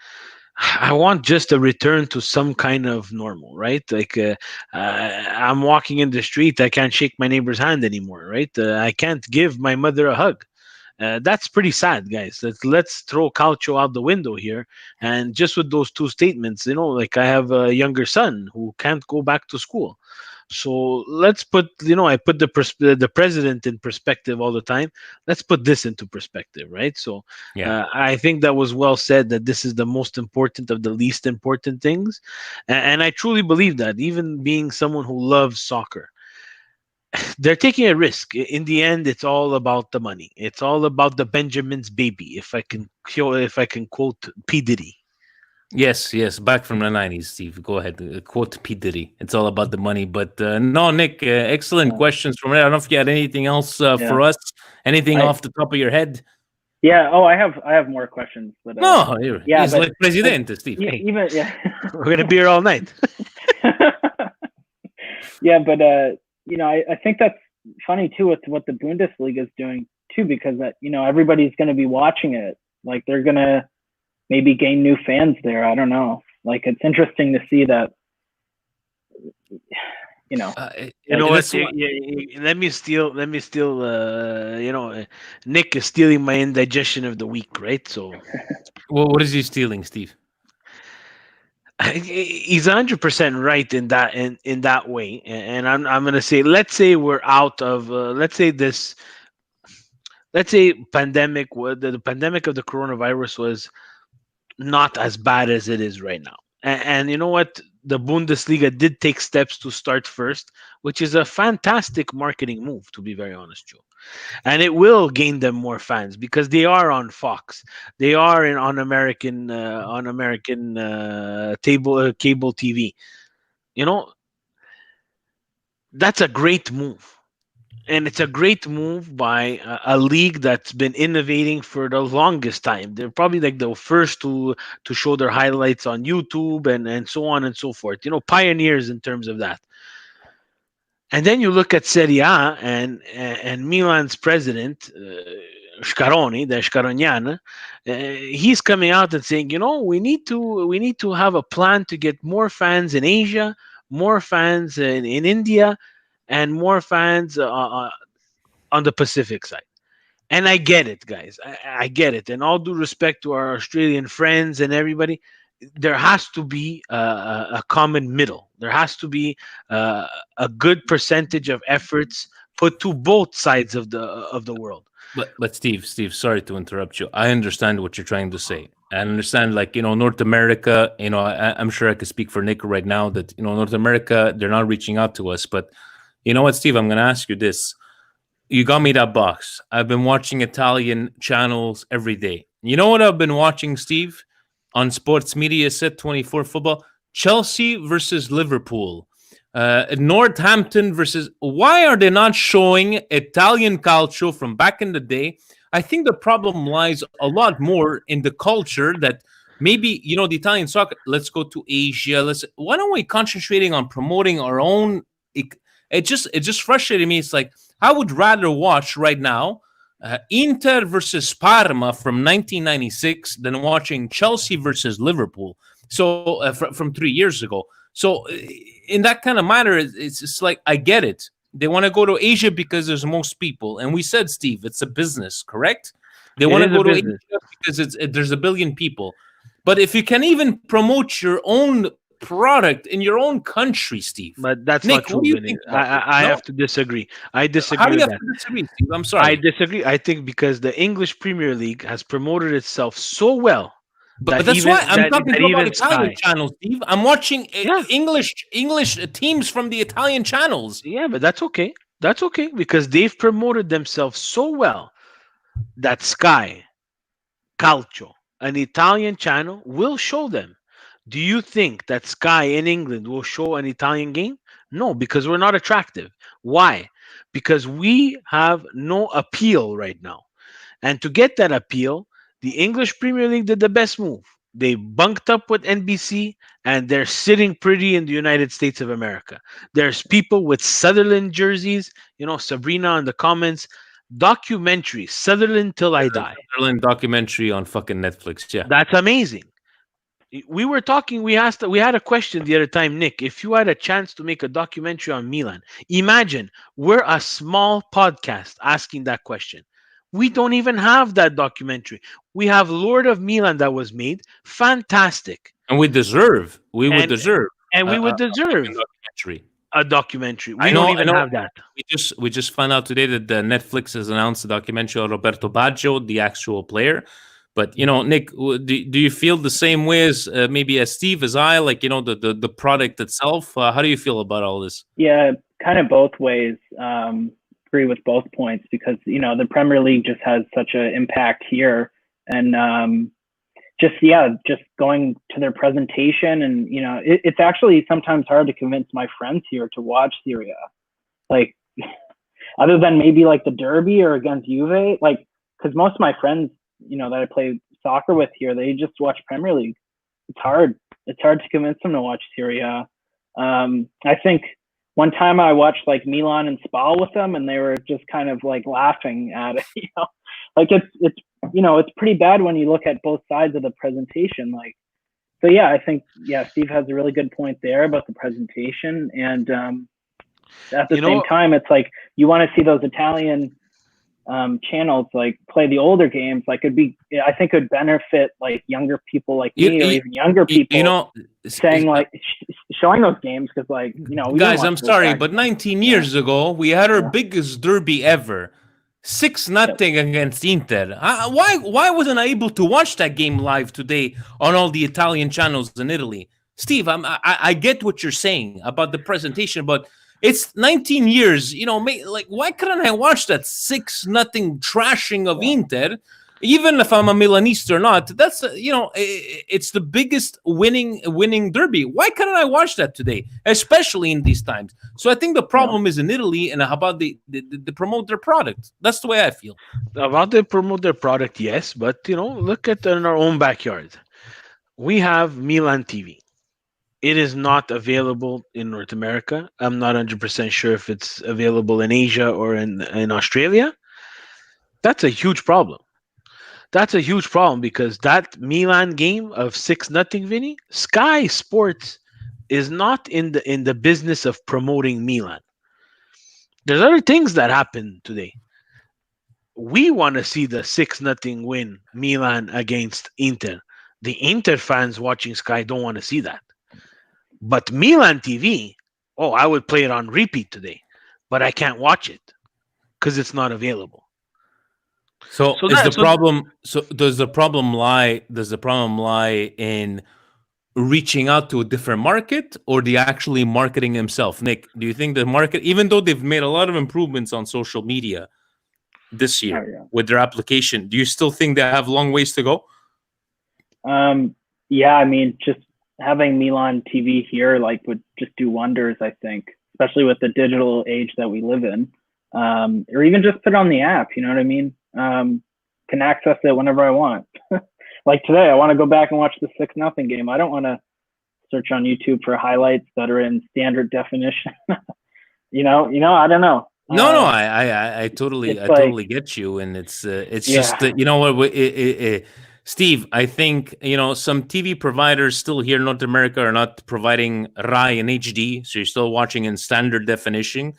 I want just a return to some kind of normal, right? Like I'm walking in the street, I can't shake my neighbor's hand anymore, right? I can't give my mother a hug. That's pretty sad, guys. Let's throw Calcio out the window here. And just with those two statements, like I have a younger son who can't go back to school. So let's I put the president in perspective all the time. Let's put this into perspective, right? So Yeah. I think that was well said, that this is the most important of the least important things. And I truly believe that, even being someone who loves soccer, they're taking a risk. In the end, it's all about the money. It's all about the Benjamin's baby. If I can quote P Diddy. Yes, yes, back from the 90s, Steve. Go ahead. Quote P. Diddy. It's all about the money. But no, Nick, excellent Yeah. questions from there. I don't know if you had anything else Yeah. for us. Anything I off the top of your head? yeah. Oh, I have more questions, but No, yeah, he's like but Presidente, Steve. Hey. even yeah. We're gonna be here all night. Yeah, but I think that's funny too with what the Bundesliga is doing too, because that everybody's going to be watching it. Like they're going to maybe gain new fans there. I don't know. Like it's interesting to see that. You know what? That's what, Let me steal. Let me steal. Nick is stealing my indigestion of the week, right? So what is he stealing, Steve? he's 100% right in that way. And I'm gonna say, let's say we're out of let's say pandemic. The pandemic of the coronavirus was not as bad as it is right now. And you know what? The Bundesliga did take steps to start first, which is a fantastic marketing move, to be very honest, Joe. And it will gain them more fans because they are on Fox, they are on American cable TV. You know, that's a great move. And it's a great move by a league that's been innovating for the longest time. They're probably like the first to show their highlights on YouTube and so on and so forth. You know, pioneers in terms of that. And then you look at Serie A and Milan's president, Scaroni, the Scaronian, he's coming out and saying, we need to have a plan to get more fans in Asia, more fans in India, and more fans on the Pacific side. And I get it, guys. I get it. And all due respect to our Australian friends and everybody, there has to be a common middle. There has to be uh, a good percentage of efforts put to both sides of the world. But Steve, sorry to interrupt you. I understand what you're trying to say. I understand, like, North America, I'm sure I could speak for Nick right now that, North America, they're not reaching out to us. But you know what, Steve, I'm going to ask you this. You got me that box. I've been watching Italian channels every day. You know what I've been watching, Steve? On Sports Media Set 24 Football? Chelsea versus Liverpool. Northampton versus. Why are they not showing Italian calcio from back in the day? I think the problem lies a lot more in the culture that maybe the Italian soccer. Let's go to Asia. Why don't we concentrating on promoting our own? It just frustrated me. It's like I would rather watch right now Inter versus Parma from 1996 than watching Chelsea versus Liverpool. So from 3 years ago. So in that kind of matter, it's just like I get it. They want to go to Asia because there's most people, and we said, Steve, it's a business, correct? They It want to is a go to business. Asia because there's a billion people. But if you can even promote your own product in your own country, Steve, But that's not Nick, what true, do you Vinny. think about this? I No, have to disagree. I how disagree do you with have that. to disagree, Steve? I'm I sorry. disagree. I think because the English Premier League has promoted itself so well But that's why I'm talking that to you about even Italian Sky. channels, Steve. I'm watching Yeah, English teams from the Italian channels. yeah, but that's okay. That's okay because they've promoted themselves so well that Sky, Calcio, an Italian channel, will show them. Do you think that Sky in England will show an Italian game? No, because we're not attractive. Why? Because we have no appeal right now. And to get that appeal, the English Premier League did the best move. They bunked up with NBC and they're sitting pretty in the United States of America. There's people with Sutherland jerseys, Sabrina in the comments, documentary, Sutherland Till I Die. Sutherland documentary on fucking Netflix. Yeah. That's amazing. We were talking, we had a question the other time, Nick. If you had a chance to make a documentary on Milan, imagine we're a small podcast asking that question. We don't even have that documentary. We have Lord of Milan that was made. Fantastic. And we would And deserve and we would a fucking deserve documentary. a documentary. We I don't know, I even know. have that. We just found out today that Netflix has announced a documentary on Roberto Baggio, the actual player. But Nick, do you feel the same way as maybe as Steve, as I, like the product itself? How do you feel about all this? Yeah, kind of both ways. Agree with both points because the Premier League just has such an impact here, and just going to their presentation, and it's actually sometimes hard to convince my friends here to watch Serie A, like other than maybe like the derby or against Juve, like because most of my friends that I play soccer with here, they just watch Premier League. It's hard to convince them to watch Serie A. I think one time I watched like Milan and Spal with them, and they were just kind of like laughing at it. Like it's pretty bad when you look at both sides of the presentation. Like, so yeah, I think Steve has a really good point there about the presentation, and at the same time, it's like you want to see those Italian channels like play the older games. Like I think it would benefit like younger people like me, or even younger people, saying like showing those games, because like we guys, I'm sorry, but 19 years ago we had our biggest derby ever, 6-0 against Inter. Why wasn't I able to watch that game live today on all the Italian channels in Italy? Steve, I get what you're saying about the presentation, but it's 19 years, like, why couldn't I watch that 6-0 trashing of Inter? Even if I'm a Milanista or not, that's, it's the biggest winning derby. Why couldn't I watch that today, especially in these times? So I think the problem is in Italy, and how about they promote their product. That's the way I feel. About they promote their product, yes, but look at in our own backyard. We have Milan TV. It is not available in North America. I'm not 100% sure if it's available in Asia or in Australia. That's a huge problem. That's a huge problem because that Milan game of 6-0, Vinny, Sky Sports is not in the business of promoting Milan. There's other things that happen today. We want to see the 6-0 win Milan against Inter. The Inter fans watching Sky don't want to see that. But Milan TV, I would play it on repeat today, but I can't watch it because it's not available. So does the problem lie? Does the problem lie in reaching out to a different market, or the actually marketing himself? Nick, do you think the market, even though they've made a lot of improvements on social media this year with their application, do you still think they have long ways to go? Yeah, I mean, just having Milan TV here would just do wonders, I think, especially with the digital age that we live in. Or even just put it on the app, you know what I mean? Can access it whenever I want. Like today, I want to go back and watch the 6-0 game. I don't want to search on YouTube for highlights that are in standard definition. I don't know. No, I totally get you, and it's just that, what Steve, I think some TV providers still here in North America are not providing RAI in HD, so you're still watching in standard definition.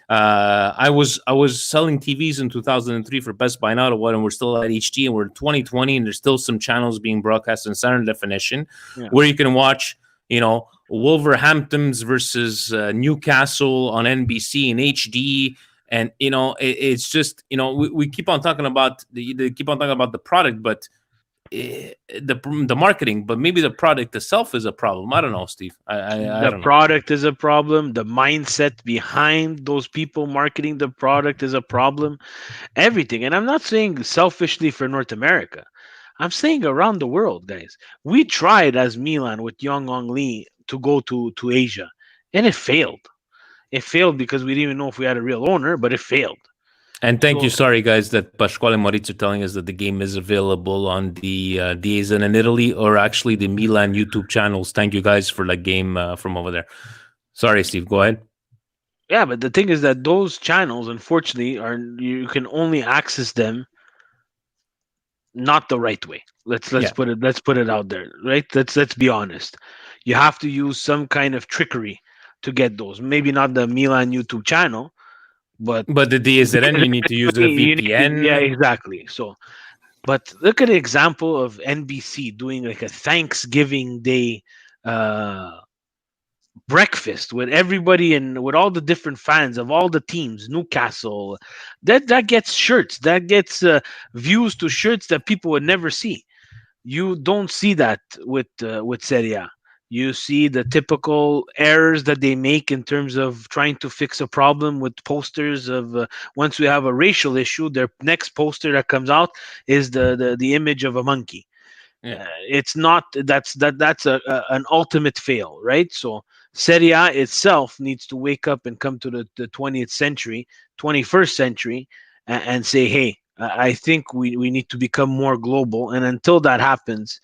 I was selling TVs in 2003 for Best Buy in Ottawa, and we're still at HD, and we're in 2020, and there's still some channels being broadcast in standard definition where you can watch, Wolverhampton's versus Newcastle on NBC in HD. And it's just we keep on talking about the product, but the marketing, but maybe the product itself is a problem. I don't know, Steve. The product is a problem. The mindset behind those people marketing the product is a problem. Everything. And I'm not saying selfishly for North America. I'm saying around the world, guys. We tried as Milan with Young Ong Lee to go to Asia, and it failed. It failed because we didn't even know if we had a real owner, but it failed. And thank you. Sorry, guys, that Pasquale and Maurizio telling us that the game is available on the DAZN in Italy, or actually the Milan YouTube channels. Thank you, guys, for that game from over there. Sorry, Steve, go ahead. Yeah, but the thing is that those channels, unfortunately, you can only access them not the right way. Let's put it out there, right? Let's be honest. You have to use some kind of trickery to get those. Maybe not the Milan YouTube channel, but the DAZN, you need to use the VPN. Yeah, exactly. So, but look at the example of NBC doing like a Thanksgiving Day breakfast with everybody and with all the different fans of all the teams. Newcastle, that gets shirts, that gets views to shirts that people would never see. You don't see that with Serie A. You see the typical errors that they make in terms of trying to fix a problem with posters of once we have a racial issue, their next poster that comes out is the image of a monkey. Yeah. It's not that's an ultimate fail, right? So Serie A itself needs to wake up and come to the 20th century, 21st century, and say, hey, I think we need to become more global. And until that happens,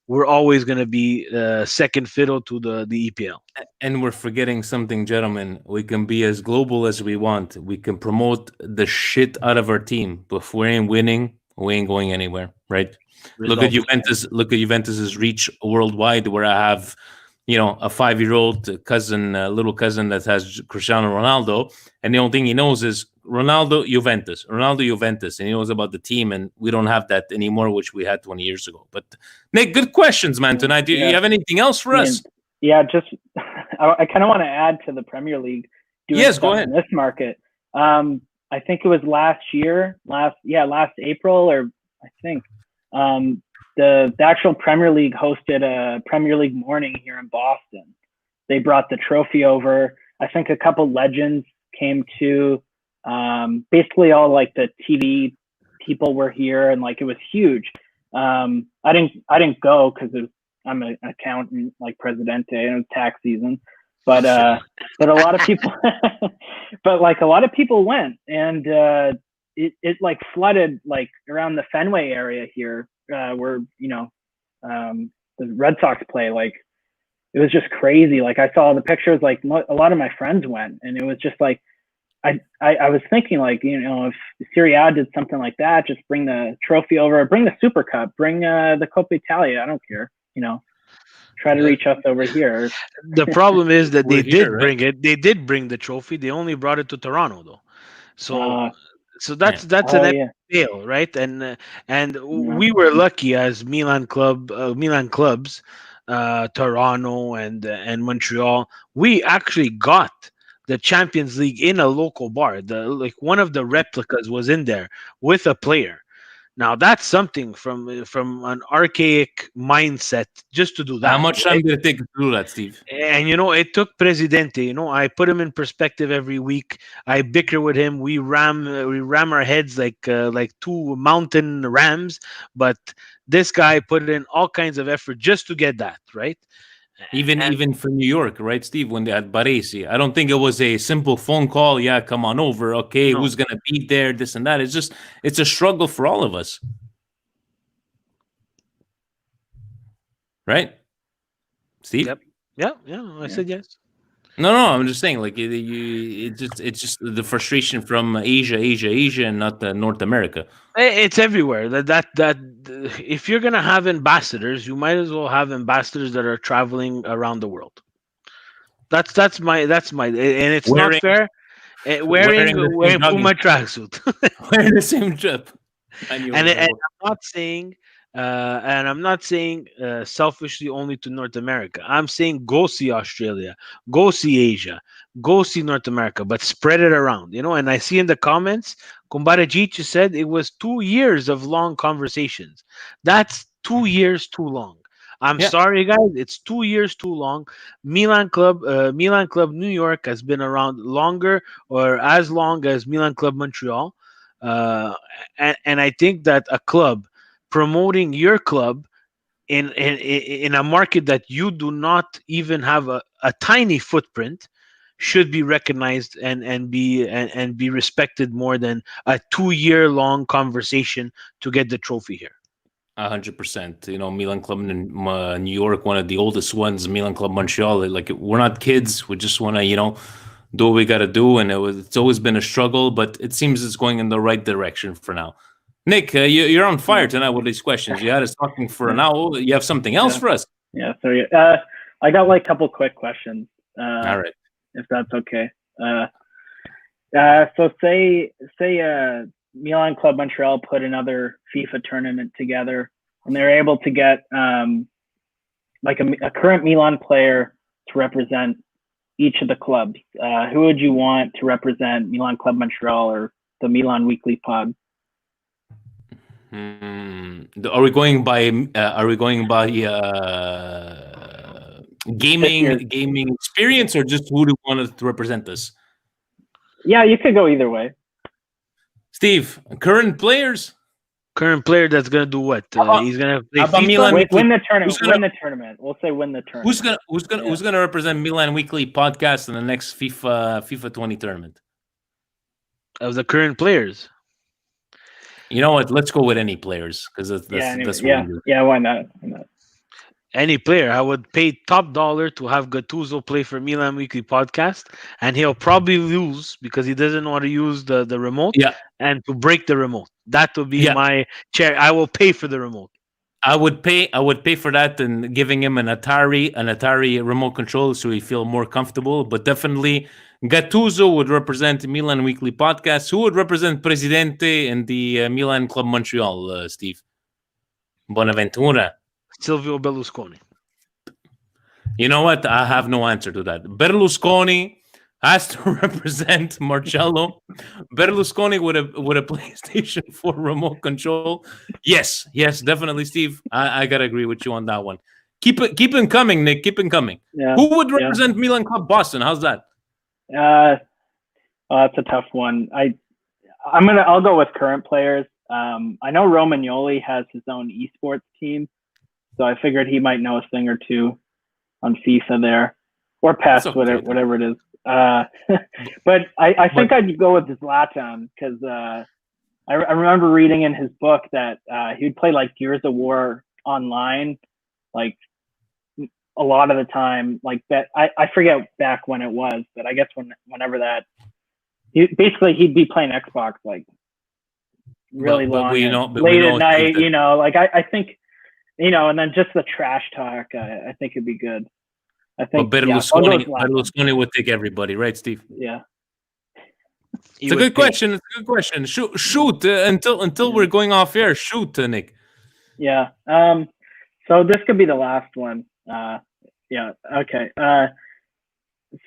we're always going to be second fiddle to the EPL. And we're forgetting something, gentlemen. We can be as global as we want. We can promote the shit out of our team, but if we ain't winning, we ain't going anywhere, right? Look at Results. Juventus. Look at Juventus's reach worldwide, where I have, a 5-year-old cousin, little cousin that has Cristiano Ronaldo, and the only thing he knows is Ronaldo, Juventus, and he knows about the team, and we don't have that anymore, which we had 20 years ago. But Nick, good questions, man. Tonight, do you have anything else for us? Yeah, just I kind of want to add to the Premier League. Yes, go ahead. In this market, I think it was last April, or I think the actual Premier League hosted a Premier League morning here in Boston. They brought the trophy over. I think a couple legends came to. Basically, all like the TV people were here, and like it was huge. I didn't go because I'm an accountant, like Presidente, and it was tax season. But a lot of people, a lot of people went, and it like flooded like around the Fenway area here, where the Red Sox play. Like it was just crazy. Like I saw the pictures. Like a lot of my friends went, and it was just like I was thinking like if Serie A did something like that, just bring the trophy over, bring the Super Cup, bring the Coppa Italia. I don't care. Try to reach us over here. The problem is that they did right? bring it. They did bring the trophy. They only brought it to Toronto though. So that's an epic fail, right? And we were lucky as Milan clubs, Toronto and Montreal. We actually got the Champions League in a local bar. Like one of the replicas was in there with a player. Now that's something from an archaic mindset just to do that. How much time did it take to do that, Steve? And it took Presidente. I put him in perspective every week. I bicker with him. We ram our heads like two mountain rams. But this guy put in all kinds of effort just to get that right. Even for New York, right, Steve? When they had Baresi, I don't think it was a simple phone call. Yeah, come on over. Okay, who's gonna be there? This and that. It's a struggle for all of us, right, Steve? Yep. Yeah. I said yes. No. I'm just saying, like it's just the frustration from Asia, and not North America. It's everywhere. That if you're gonna have ambassadors, you might as well have ambassadors that are traveling around the world. That's my and it's not fair. Wearing Puma tracksuit. Wearing the same trip. And I'm not saying selfishly only to North America. I'm saying go see Australia, go see Asia, go see North America, but spread it around. And I see in the comments, Kumbarajichi said it was 2 years of long conversations. That's 2 years too long. I'm sorry, guys. It's 2 years too long. Milan Club New York has been around longer or as long as Milan Club Montreal. And I think that a club promoting your club in a market that you do not even have a tiny footprint should be recognized and be respected more than a 2-year long conversation to get the trophy here. 100%. Milan Club in New York, one of the oldest ones. Milan Club Montreal, like we're not kids. We just want to, do what we got to do, and it's always been a struggle, but it seems it's going in the right direction for now. Nick, you're on fire tonight with these questions. You had us talking for an hour. You have something else for us? Yeah. So I got like a couple quick questions. All right, if that's okay. So say Milan Club Montreal put another FIFA tournament together, and they're able to get like a current Milan player to represent each of the clubs. Who would you want to represent Milan Club Montreal or the Milan Weekly Pod? Are we going by gaming experience, or just who do you want us to represent us? Yeah, you could go either way. Steve, current players. Current player that's gonna do what? He's gonna play how about FIFA. Milan Weekly? Win the tournament. Who's gonna- Win the tournament. We'll say win the tournament. Who's gonna represent Milan Weekly podcast in the next FIFA 20 tournament? Of the current players. You know what? Let's go with any players, because that's what we do. Yeah, why not? Any player, I would pay top dollar to have Gattuso play for Milan Weekly podcast, and he'll probably lose because he doesn't know how to use the remote. Yeah. And to break the remote. That would be my chair. I will pay for the remote. I would pay for that, and giving him an Atari remote control so he feel more comfortable. But definitely Gattuso would represent Milan Weekly podcast. Who would represent Presidente in the Milan Club Montreal, Steve? Bonaventura. Silvio Berlusconi. You know what? I have no answer to that. Berlusconi has to represent Marcello. Berlusconi with a PlayStation 4 remote control. Yes, definitely, Steve. I gotta agree with you on that one. Keep it coming, Nick. Keep it coming. Yeah, who would represent Milan Club Boston? How's that? That's a tough one. I'll go with current players. I know Romagnoli has his own esports team, so I figured he might know a thing or two on FIFA there, or PES, whatever it is. But I think I'd go with Zlatan, because I remember reading in his book that he'd play like Gears of War online, like a lot of the time, like that. I forget back when it was, but I guess whenever that, he'd be playing Xbox like really long, late at night. Like I think, and then just the trash talk. I think it'd be good. I think Berlusconi would take everybody, right, Steve? Yeah. It's a good question. It's a good question. Shoot until we're going off air. Shoot, Nick. Yeah. So this could be the last one. Yeah. Okay.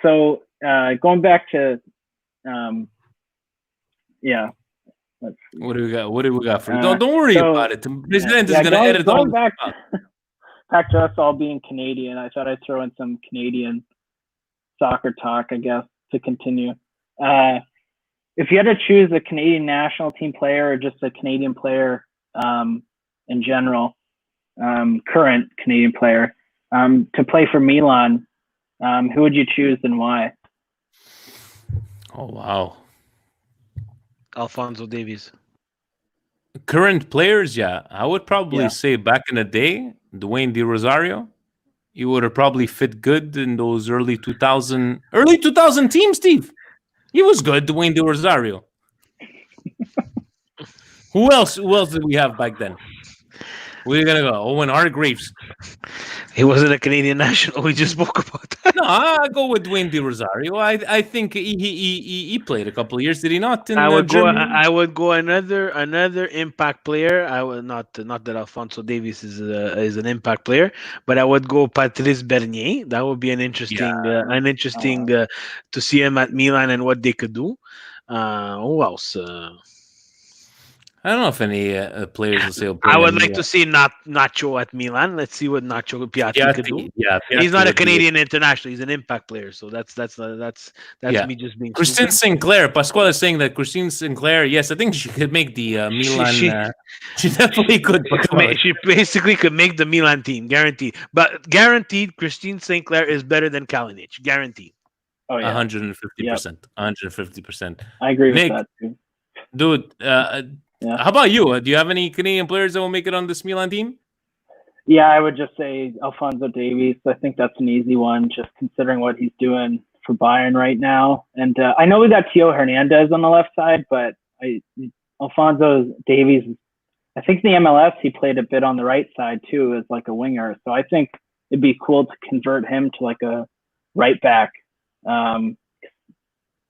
So going back to, yeah. What do we got? What do we got for you? Don't worry about it. The president is going to edit all back to us all being Canadian. I thought I'd throw in some Canadian soccer talk, I guess, to continue. If you had to choose a Canadian national team player or just a Canadian player in general, current Canadian player, to play for Milan, who would you choose and why? Oh, wow. Alphonso Davies. Current players, yeah. I would probably say back in the day, Dwayne De Rosario. He would have probably fit good in those early 2000 teams, Steve. He was good, Dwayne De Rosario. Who else did we have back then? Where are you going to go? Owen Hargreaves. He wasn't a Canadian national. We just spoke about that. No, I go with Dwayne De Rosario. I think he played a couple of years. Did he not? I would go another impact player. I would not that Alphonso Davies is an impact player, but I would go Patrice Bernier. That would be an interesting to see him at Milan and what they could do. Who else? I don't know if any players will say. I would like to see Nacho at Milan. Let's see what Nacho Piatti could do. Yeah, he's not a Canadian international. He's an impact player. So that's me just being. Christine Sinclair. Pasquale is saying that Christine Sinclair. Yes, I think she could make the Milan. She definitely could. She basically could make the Milan team, guaranteed. But guaranteed, Christine Sinclair is better than Kalinic, guaranteed. Oh yeah, 150%. 150%. I agree with Nick, that too. Dude. How about you? Do you have any Canadian players that will make it on this Milan team? Yeah, I would just say Alphonso Davies. I think that's an easy one, just considering what he's doing for Bayern right now. And I know we got Tio Hernandez on the left side, but Alphonso Davies, I think in the MLS he played a bit on the right side too as like a winger. So I think it'd be cool to convert him to like a right back. I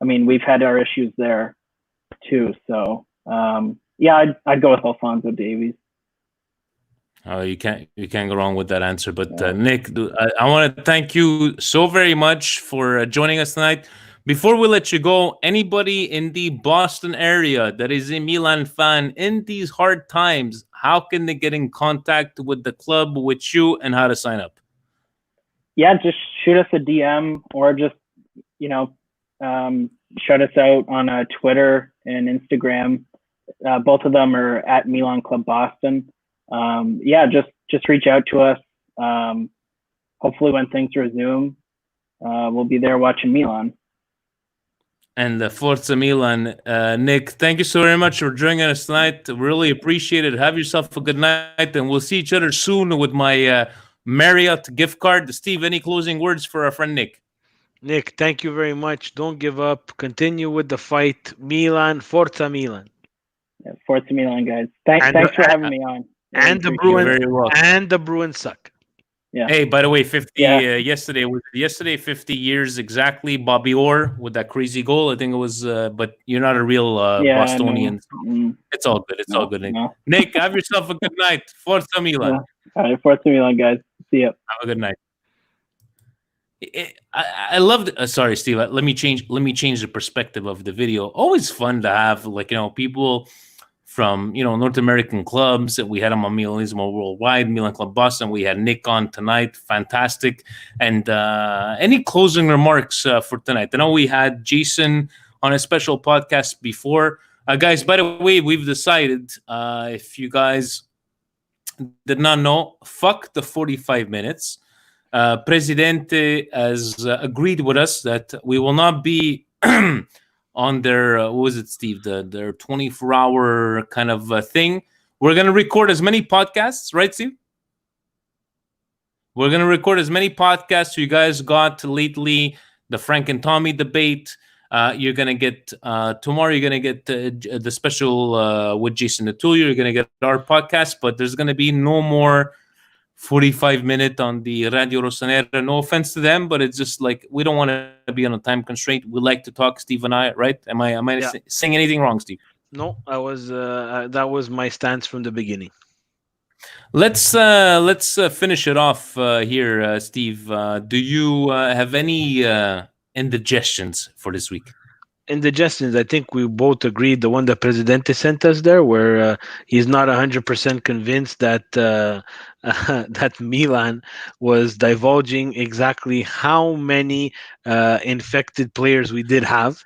mean, we've had our issues there too. So yeah, I'd go with Alphonso Davies. Oh, you can't go wrong with that answer. But Nick, I want to thank you so very much for joining us tonight. Before we let you go, anybody in the Boston area that is a Milan fan in these hard times, how can they get in contact with the club, with you, and how to sign up? yeah, just shoot us a DM or just, you know, shout us out on Twitter and Instagram. Both of them are at Milan Club Boston. Yeah, just reach out to us. Um, Hopefully, when things resume, we'll be there watching Milan. And Forza Milan. Nick, thank you so very much for joining us tonight. Really appreciate it. Have yourself a good night, and we'll see each other soon with my Marriott gift card. Steve, any closing words for our friend Nick? Nick, thank you very much. Don't give up. Continue with the fight. Milan, Forza Milan. Yeah, Forza Milan, guys. And Thanks for having me on. Really and the appreciate You're it. Bruins very welcome. and the Bruins suck. Yeah. Hey, by the way, 50 Yeah. yesterday was yesterday 50 years exactly. Bobby Orr with that crazy goal. I think it was. But you're not a real Yeah. Bostonian. It's all good. It's all No. good, Nick. No. Nick, have yourself a good night. Forza Milan. Yeah. All right, Forza Milan, guys. See ya. Have a good night. I love. Sorry, Steve. Let me change. Let me change the perspective of the video. Always fun to have people from North American clubs. We had them on Milanismo Worldwide, Milan Club Boston. We had Nick on tonight. Fantastic. And any closing remarks for tonight? I know we had Jason on a special podcast before. Guys, by the way, we've decided, if you guys did not know, fuck the 45 minutes. Presidente has agreed with us that we will not be on their what was it, Steve? Their 24-hour kind of thing. We're gonna record as many podcasts, right, Steve? We're gonna record as many podcasts you guys got lately. The Frank and Tommy debate. You're gonna get tomorrow. You're gonna get the special with Jason Natulio. You're gonna get our podcast, but there's gonna be no more 45-minute on the Radio Rosanera. No offense to them, but it's just like we don't want to be on a time constraint. We like to talk, Steve and I, right? Am I Yeah. saying anything wrong, Steve? No, I was that was my stance from the beginning. Let's finish it off here, Steve. Do you have any indigestions for this week? Indigestions, I think we both agreed the one that Presidente sent us there, where he's not 100% convinced that that Milan was divulging exactly how many infected players we did have.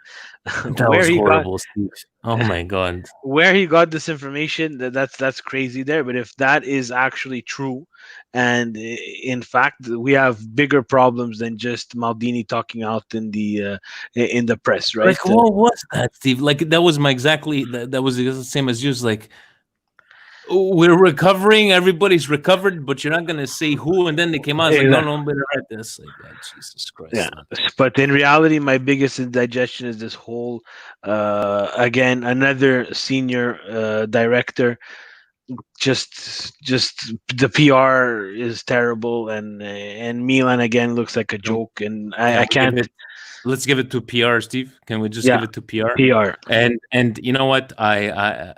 That where was he got horrible, Steve. Oh my god. where he got this information, that's crazy there. But if that is actually true, and in fact we have bigger problems than just Maldini talking out in the press, right? Like, what was that, Steve? Like, that was my exactly. That was the same as yours. Like, we're recovering. Everybody's recovered, but you're not gonna say who. And then they came out like, no, I'm better at this. Like, Jesus Christ. Yeah, but in reality, my biggest indigestion is this whole again, another senior director. Just the PR is terrible, and Milan again looks like a joke, and I can't. Let's give it to PR, Steve. Can we just give it to PR? PR. And you know what?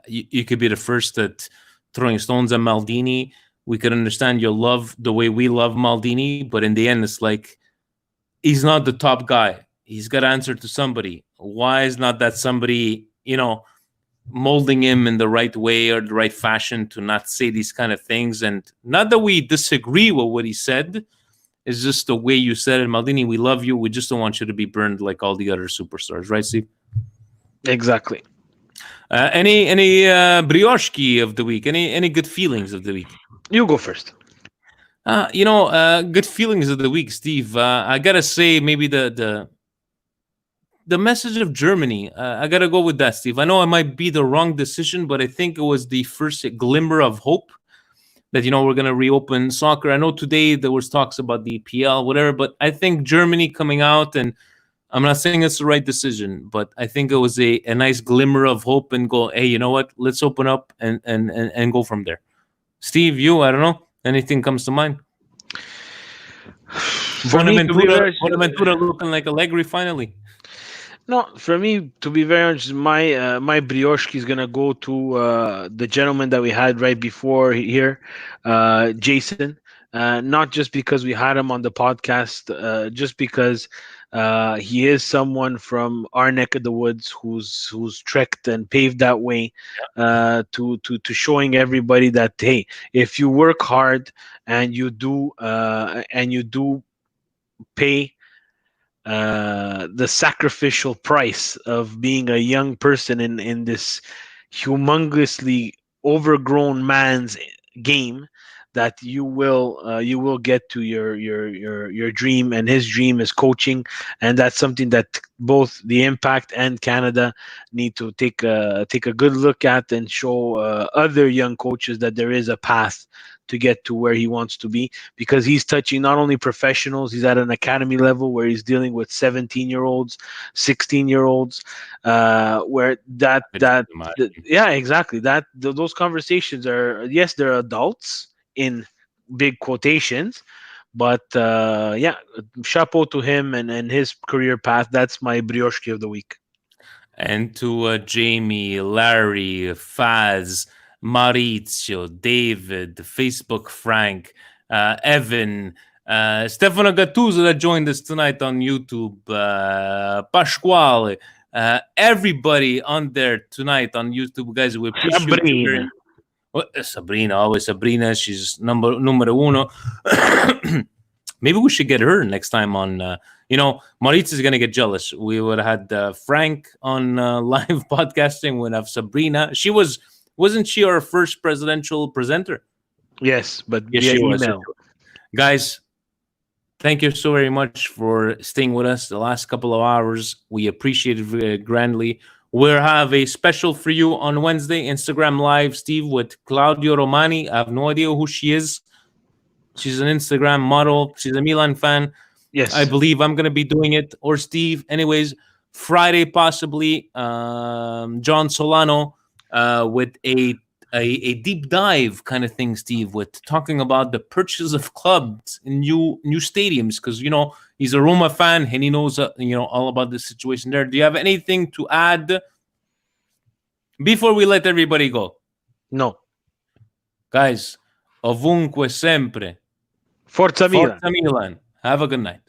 You could be the first at throwing stones at Maldini. We could understand your love the way we love Maldini, but in the end, it's like he's not the top guy. He's got to answer to somebody. Why is not that somebody, molding him in the right way or the right fashion to not say these kind of things? And not that we disagree with what he said. It's just the way you said it. Maldini, we love you. We just don't want you to be burned like all the other superstars. Right, Steve? Exactly. Any brioshki of the week? Any good feelings of the week? You go first. Good feelings of the week, Steve. I gotta say, maybe the message of Germany. I gotta go with that, Steve. I know it might be the wrong decision, but I think it was the first glimmer of hope that we're gonna reopen soccer. I know today there was talks about the EPL, whatever, but I think Germany coming out, and I'm not saying it's the right decision, but I think it was a nice glimmer of hope and go, hey, you know what? Let's open up and go from there. Steve, I don't know. Anything comes to mind? Bonaventura looking like Allegri finally. No, for me, to be very honest, my brioche is gonna go to the gentleman that we had right before here, Jason. Not just because we had him on the podcast, just because he is someone from our neck of the woods who's trekked and paved that way, to showing everybody that, hey, if you work hard and you do pay the sacrificial price of being a young person in this humongously overgrown man's game, that you will get to your dream, and his dream is coaching. And that's something that both the Impact and Canada need to take a good look at, and show other young coaches that there is a path to get to where he wants to be, because he's touching not only professionals, he's at an academy level where he's dealing with 17-year-olds, 16-year-olds, where I just imagine. yeah, exactly, those conversations are, yes, they're adults in big quotations, but yeah, chapeau to him and his career path. That's my brioche of the week. And to Jamie, Larry, Faz, Maurizio, David, Facebook Frank, Evan, Stefano Gattuso that joined us tonight on YouTube, Pasquale, everybody on there tonight on YouTube, guys. We appreciate you very. Sabrina. Sabrina, always Sabrina. She's numero uno. Maybe we should get her next time on. Maurizio is gonna get jealous. We would have had Frank on live podcasting. We'd have Sabrina. Wasn't she our first presidential presenter? Yes, but Yes, via she was. email. Guys, thank you so very much for staying with us the last couple of hours. We appreciate it very grandly. We'll have a special for you on Wednesday, Instagram Live, Steve, with Claudio Romani. I have no idea who she is. She's an Instagram model. She's a Milan fan. Yes, I believe I'm going to be doing it, or Steve. Anyways, Friday, possibly, John Solano with a deep dive kind of thing, Steve, with talking about the purchase of clubs in new stadiums, because he's a Roma fan and he knows all about the situation there. Do you have anything to add before we let everybody go? no. Guys, ovunque sempre. Forza Milan. Forza Milan. Have a good night.